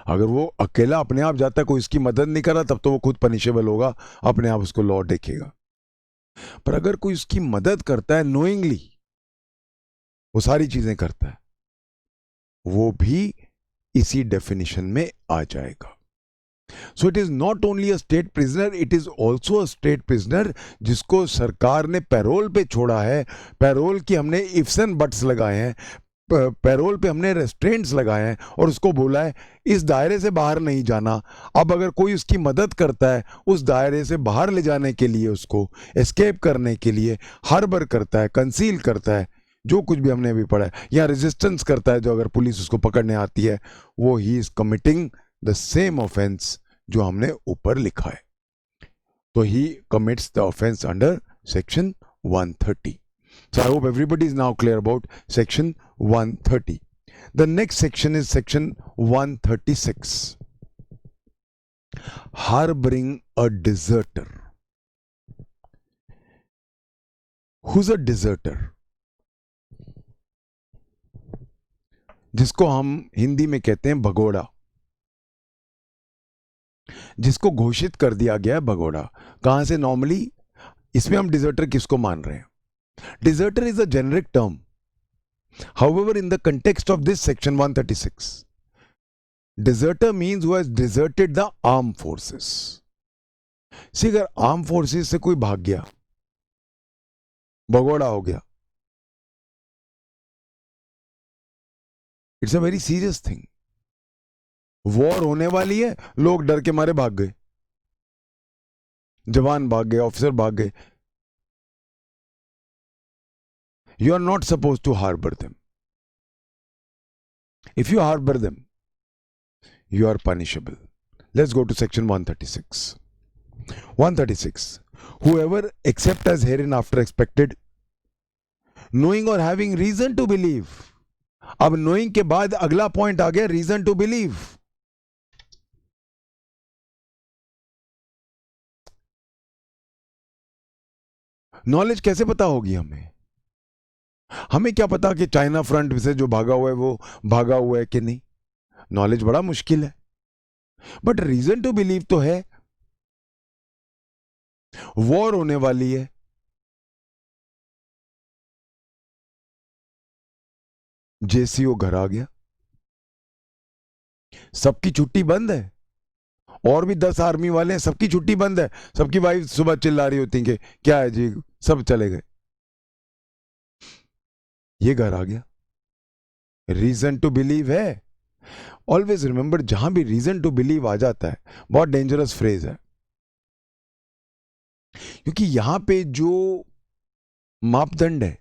अगर वो अकेला अपने आप जाता है, कोई उसकी मदद नहीं कर रहा, तब तो वो खुद पनिशेबल होगा, अपने आप उसको लॉ देखेगा. पर अगर कोई उसकी मदद करता है नोइंगली, वो सारी चीजें करता है, वो भी इसी डेफिनेशन में आ जाएगा. So it is not only a state prisoner, it is also a state prisoner जिसको सरकार ने पैरोल पे छोड़ा है. पैरोल की हमने इफ्स एंड बट्स लगाए हैं, पैरोल पे हमने रेस्ट्रेंट्स लगाए हैं और उसको बोला है इस दायरे से बाहर नहीं जाना. अब अगर कोई उसकी मदद करता है उस दायरे से बाहर ले जाने के लिए, उसको एस्केप करने के लिए हार्बर करता है, कंसील करता है, जो कुछ भी हमने अभी पढ़ा है, या रेजिस्टेंस करता है, जो अगर पुलिस उसको पकड़ने आती है, वो he is committing the same offence जो हमने ऊपर लिखा है. तो he commits the offence under section 130. So I hope everybody is now clear about section 130. The next section is section 136. Harboring a deserter. Who's a deserter? जिसको हम हिंदी में कहते हैं भगोड़ा, जिसको घोषित कर दिया गया है भगोड़ा. कहां से? नॉर्मली इसमें हम डिजर्टर किसको मान रहे हैं? Deserter is a generic term. However, in the context of this section 136, deserter means who has deserted the armed forces. See, अगर armed forces से कोई भाग गया, भगोड़ा हो गया, it's a very serious thing. War होने वाली है, लोग डर के मारे भाग गए, जवान भाग गए, ऑफिसर भाग गए. You are not supposed to harbor them. If you harbor them, you are punishable. Let's go to section 136. 136. Whoever except as herein after expected, knowing or having reason to believe. अब knowing के बाद अगला point आ गया reason to believe. Knowledge कैसे पता होगी हमें? हमें क्या पता कि चाइना फ्रंट से जो भागा हुआ है वो भागा हुआ है कि नहीं? नॉलेज बड़ा मुश्किल है, बट रीजन टू बिलीव तो है। वॉर होने वाली है, जेसीओ घर आ गया, सबकी छुट्टी बंद है, और भी 10 आर्मी वाले हैं, सबकी छुट्टी बंद है, सबकी वाइफ सुबह चिल्ला रही होती कि क्या है जी, सब चले गए, ये घर आ गया। रीजन टू बिलीव है। ऑलवेज रिमेंबर, जहां भी रीजन टू बिलीव आ जाता है, बहुत डेंजरस फ्रेज है, क्योंकि यहां पे जो मापदंड है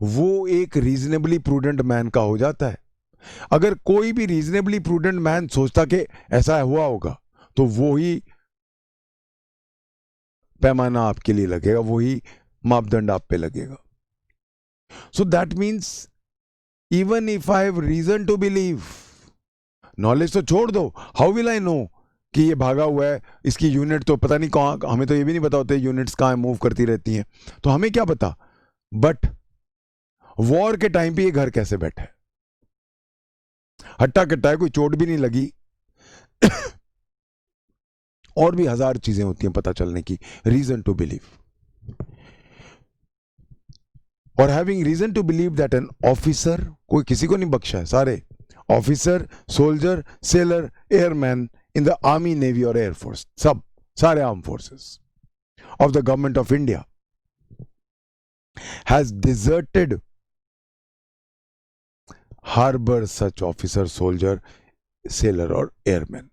वो एक रीजनेबली प्रूडेंट मैन का हो जाता है। अगर कोई भी रीजनेबली प्रूडेंट मैन सोचता कि ऐसा हुआ होगा, तो वो ही पैमाना आपके लिए लगेगा, वही मापदंड आप पे लगेगा। So that means even if I have reason to believe, knowledge तो छोड़ दो, हाउ विल आई नो कि ये भागा हुआ है, इसकी यूनिट तो पता नहीं कहां, हमें तो ये भी नहीं पता होता यूनिट्स कहां मूव करती रहती हैं, तो हमें क्या पता। बट वॉर के टाइम पे ये घर कैसे बैठा है, हट्टा कट्टा है, कोई चोट भी नहीं लगी और भी 1000 चीजें होती हैं पता चलने की। रीजन टू बिलीव, और having reason to believe that an officer, कोई किसी को नहीं बख्शा है, सारे officer, soldier, sailor, airman in the army, navy और एयरफोर्स, सब सारे arm forces of the government of India has deserted harbour such officer, soldier, sailor और एयरमैन।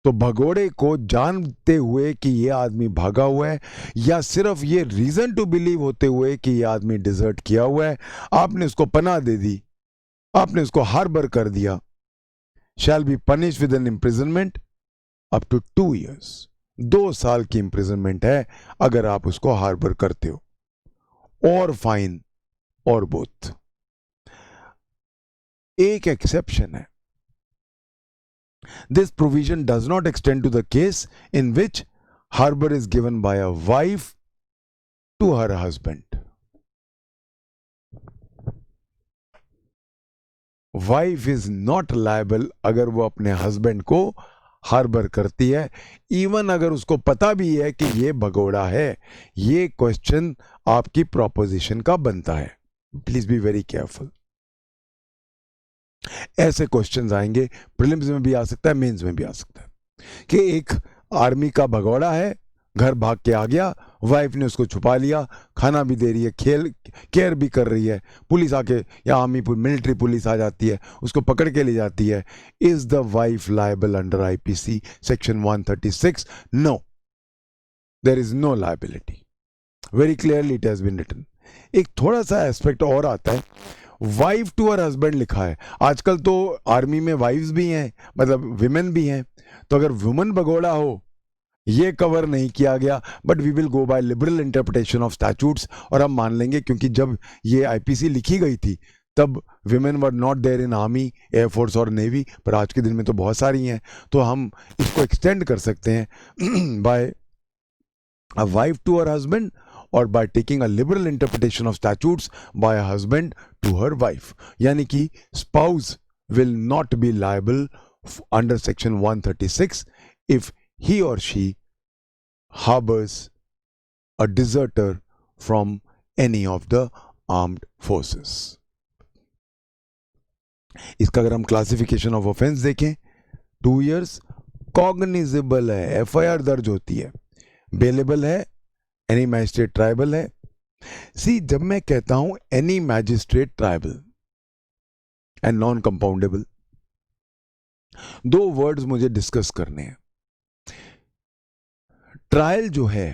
तो भगोड़े को जानते हुए कि ये आदमी भागा हुआ है, या सिर्फ ये रीजन टू बिलीव होते हुए कि ये आदमी डिजर्ट किया हुआ है, आपने उसको पनाह दे दी, आपने उसको हार्बर कर दिया, shall be punish with an imprisonment up to 2 years, 2 साल की इम्प्रिजनमेंट है अगर आप उसको हार्बर करते हो, और फाइन और बोथ। एक एक्सेप्शन है, this provision does not extend to the case in which harbor is given by a wife to her husband. Wife is not liable अगर वो अपने हस्बैंड को हार्बर करती है, इवन अगर उसको पता भी है कि ये भगोड़ा है। ये क्वेश्चन आपकी प्रोपोजिशन का बनता है, प्लीज बी वेरी केयरफुल। ऐसे क्वेश्चंस आएंगे, प्रीलिम्स में भी आ सकता है, मेंस में भी आ सकता है, कि एक आर्मी का भगोड़ा है, घर भाग के आ गया, वाइफ ने उसको छुपा लिया, खाना भी दे रही है, केयर भी कर रही है, पुलिस आके या आर्मी मिलिट्री पुलिस आ जाती है, उसको पकड़ के ले जाती है। Is the wife liable under IPC section 136? No, there is no liability, very clearly it has been written. एक थोड़ा सा एस्पेक्ट और आता है, वाइफ टू हर हस्बैंड लिखा है। आजकल तो आर्मी में वाइफ्स भी हैं, मतलब विमेन भी हैं, तो अगर वुमन भगोड़ा हो ये कवर नहीं किया गया, but we will go by liberal interpretation of statutes, और हम मान लेंगे क्योंकि जब ये आईपीसी लिखी गई थी तब women were not there in army, air force और नेवी, पर आज के दिन में तो बहुत सारी हैं, तो हम इसको एक्सटेंड कर सकते हैं by a wife to her husband, or by taking a liberal interpretation of statutes by a husband to her wife. यानी कि spouse will not be liable under section 136 if he or she harbors a deserter from any of the armed forces. इसका अगर हम classification of offence देखें, 2 years cognizable है, FIR दर्ज होती है, बेलेबल है, एनी मैजिस्ट्रेट ट्राइबल है। सी, जब मैं कहता हूं any magistrate tribal and non compoundable, 2 words मुझे डिस्कस करने हैं। ट्रायल जो है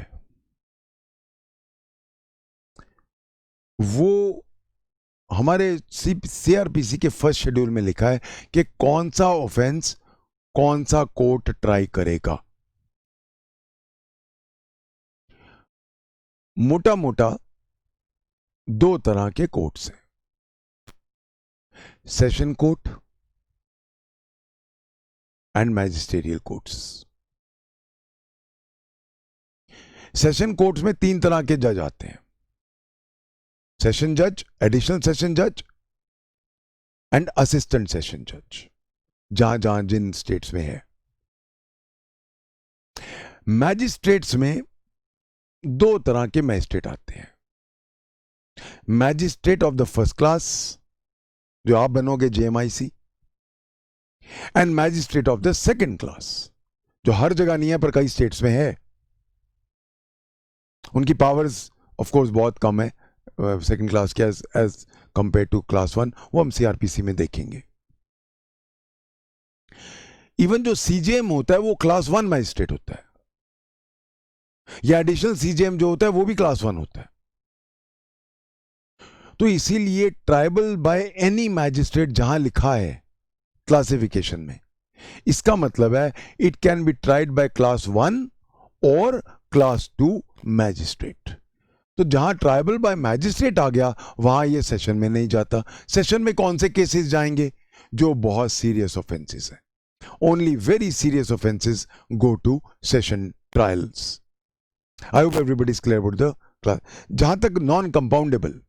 वो हमारे सीआरपीसी के फर्स्ट शेड्यूल में लिखा है कि कौन सा ऑफेंस कौन सा कोर्ट ट्राई करेगा। मोटा मोटा दो तरह के कोर्ट्स हैं, session court and magisterial courts. Session courts में तीन तरह के जज आते हैं, सेशन जज, एडिशनल सेशन जज एंड असिस्टेंट सेशन जज, जहां जहां जिन स्टेट्स में है। मैजिस्ट्रेट्स में दो तरह के मैजिस्ट्रेट आते हैं, magistrate of the first class जो आप बनोगे जेएमआईसी, and magistrate of the second class जो हर जगह नहीं है पर कई स्टेट्स में है। उनकी पावर्स ऑफ कोर्स बहुत कम है सेकंड क्लास के एज कंपेयर टू क्लास 1, वो हम सीआरपीसी में देखेंगे। इवन जो सीजेएम होता है वो क्लास 1 मैजिस्ट्रेट होता है, या एडिशनल सीजेएम जो होता है वो भी क्लास 1 होता है। तो इसीलिए ट्राइबल बाय एनी मैजिस्ट्रेट जहां लिखा है क्लासिफिकेशन में, इसका मतलब है it can be tried bye class 1 और क्लास 2 मैजिस्ट्रेट। तो जहां ट्राइबल बाय मैजिस्ट्रेट आ गया वहां ये सेशन में नहीं जाता। सेशन में कौन से केसेस जाएंगे? जो बहुत सीरियस ऑफेंसेस हैं, only very serious offences go to session trials. I hope everybody is clear about the class. जहां तक नॉन कंपाउंडेबल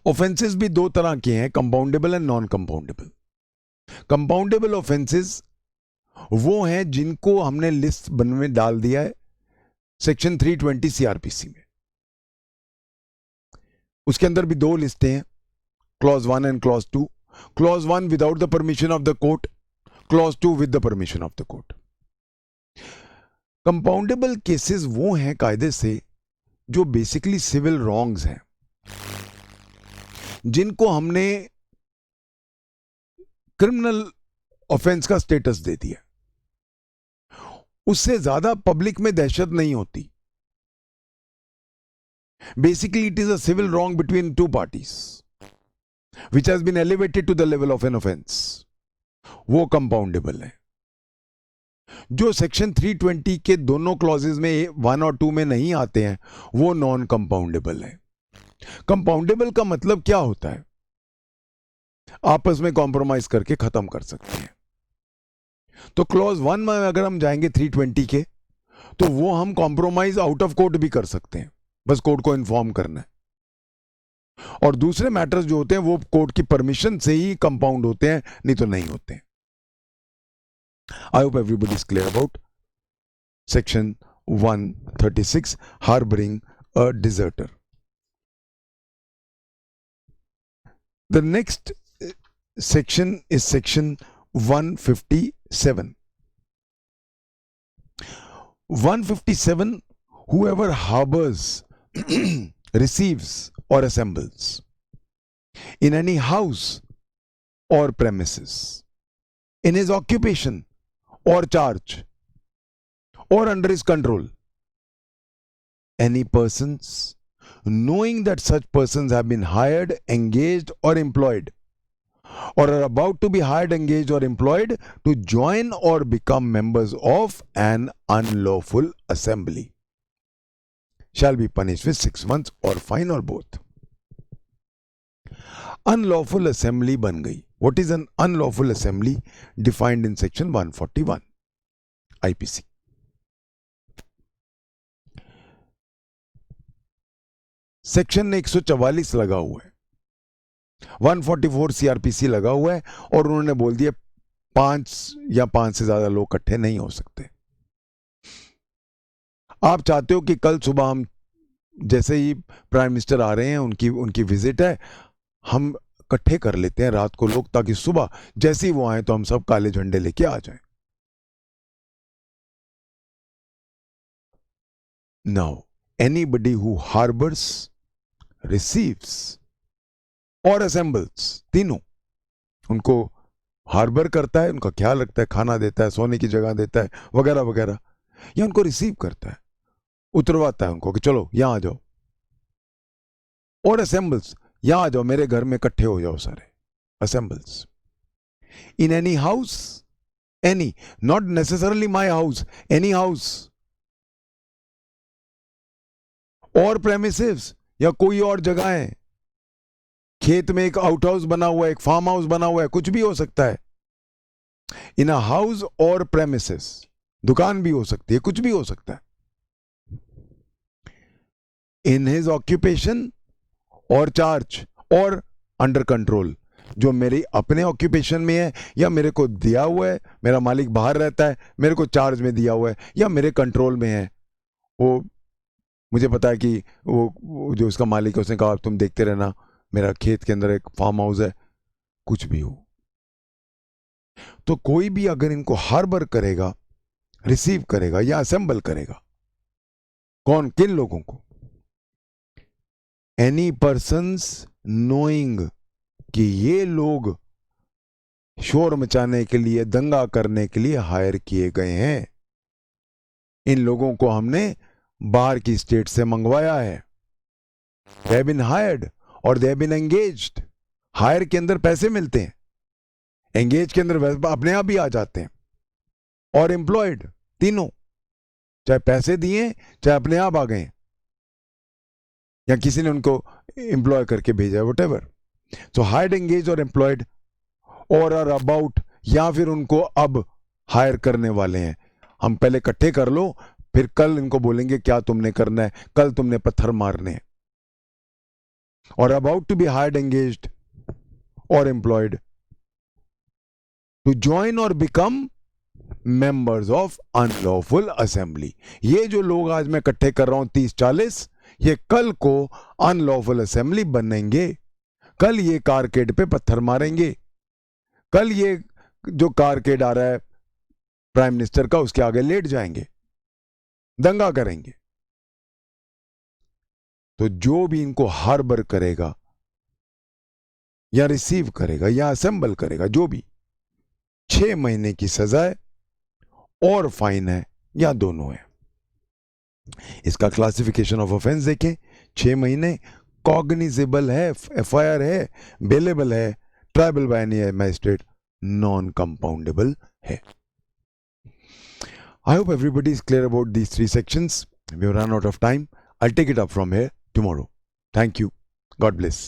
ऑफेंसेस भी दो तरह के हैं, compoundable and non compoundable. Compoundable offences वो हैं जिनको हमने लिस्ट बनने में डाल दिया है सेक्शन 320 सीआरपीसी में। उसके अंदर भी दो लिस्टें हैं, clause 1 and clause 2। Clause 1 without the permission of the court, clause 2 with the permission of the court. Compoundable cases वो हैं कायदे से जो बेसिकली सिविल रॉन्ग्स हैं, जिनको हमने क्रिमिनल ऑफेंस का स्टेटस दे दिया। उससे ज्यादा पब्लिक में दहशत नहीं होती। Basically it is a civil wrong between two parties which has been elevated to the level of an offence, वो कंपाउंडेबल है। जो सेक्शन 320 के दोनों क्लॉजेस में 1 और 2 में नहीं आते हैं वो नॉन कंपाउंडेबल है। कंपाउंडेबल का मतलब क्या होता है? आपस में कॉम्प्रोमाइज करके खत्म कर सकते हैं। तो क्लॉज 1 में अगर हम जाएंगे 320 के, तो वो हम कॉम्प्रोमाइज आउट ऑफ कोर्ट भी कर सकते हैं, बस कोर्ट को इन्फॉर्म करना है। और दूसरे मैटर्स जो होते हैं वो कोर्ट की परमिशन से ही कंपाउंड होते हैं, नहीं तो नहीं होते हैं। आई hope everybody is clear about section 136, harbouring a deserter. The next section is section 157. 157, whoever harbors, receives or assembles in any house or premises, in his occupation or charge or under his control, any persons knowing that such persons have been hired, engaged or employed or are about to be hired, engaged or employed to join or become members of an unlawful assembly shall be punished with 6 months or fine or both. Unlawful assembly बन गई। What is an unlawful assembly? Defined in section 141 IPC. Section 144 लगा हुआ है, 144 CrPC लगा हुआ है, और उन्होंने बोल दिया 5 या 5 से ज्यादा लोग इकट्ठे नहीं हो सकते। आप चाहते हो कि कल सुबह हम, जैसे ही प्राइम मिनिस्टर आ रहे हैं, उनकी विजिट है, हम इकट्ठे कर लेते हैं रात को लोग, ताकि सुबह जैसे ही वो आए तो हम सब काले झंडे लेके आ जाएं। Now anybody who harbours, receives और assembles, तीनों, उनको हार्बर करता है, उनका ख्याल रखता है, खाना देता है, सोने की जगह देता है, वगैरह वगैरह, या उनको रिसीव करता है, उतरवाता है उनको कि चलो यहां आ जाओ, और assembles, यहां आ जाओ, मेरे घर में इकट्ठे हो जाओ सारे, assembles in any house, any, not necessarily my house, any house or premises, या कोई और जगह है, खेत में एक आउट हाउस बना हुआ है, एक फार्म हाउस बना हुआ है, कुछ भी हो सकता है, इन अ हाउस और प्रेमिसेस, दुकान भी हो सकती है, कुछ भी हो सकता है, इन हिज ऑक्यूपेशन और चार्ज और अंडर कंट्रोल, जो मेरी अपने ऑक्यूपेशन में है या मेरे को दिया हुआ है, मेरा मालिक बाहर रहता है, मेरे को चार्ज में दिया हुआ है या मेरे कंट्रोल में है, वो मुझे पता है कि वो जो उसका मालिक है उसने कहा तुम देखते रहना, मेरा खेत के अंदर एक फार्म हाउस है, कुछ भी हो। तो कोई भी अगर इनको हार्बर करेगा, रिसीव करेगा या असेंबल करेगा, कौन, किन लोगों को, एनी पर्सन्स नोइंग कि ये लोग शोर मचाने के लिए, दंगा करने के लिए हायर किए गए हैं, इन लोगों को हमने बाहर की स्टेट से मंगवाया है, दे हैव बीन हायर्ड और they have been engaged. Hire के अंदर पैसे मिलते हैं, एंगेज के अंदर अपने आप ही आ जाते हैं, और एम्प्लॉयड, तीनों, चाहे पैसे दिए चाहे अपने आप आ गए या किसी ने उनको एम्प्लॉय करके भेजा, व्हाटएवर। सो हायर्ड, एंगेज और एम्प्लॉयड, और आर अबाउट, या फिर उनको अब हायर करने वाले हैं। हम पहले इकट्ठे कर लो, फिर कल इनको बोलेंगे क्या तुमने करना है, कल तुमने पत्थर मारने हैं। और about to be hired, engaged और एम्प्लॉयड टू ज्वाइन और become members of unlawful assembly. ये जो लोग आज मैं इकट्ठे कर रहा हूं 30-40, ये कल को अनलॉफुल असेंबली बनेंगे, कल ये कारकेड पे पत्थर मारेंगे, कल ये जो कारकेड आ रहा है प्राइम मिनिस्टर का उसके आगे लेट जाएंगे, दंगा करेंगे। तो जो भी इनको हार्बर करेगा या रिसीव करेगा या असेंबल करेगा, जो भी, 6 महीने की सजा है और फाइन है, या दोनों है। इसका क्लासिफिकेशन ऑफ ऑफेंस देखें, 6 महीने कॉग्निजेबल है, एफआईआर है, बेलेबल है, tribal by any magistrate, non compoundable है। I hope everybody is clear about these 3 sections. We have run out of time. I'll take it up from here tomorrow. Thank you. God bless.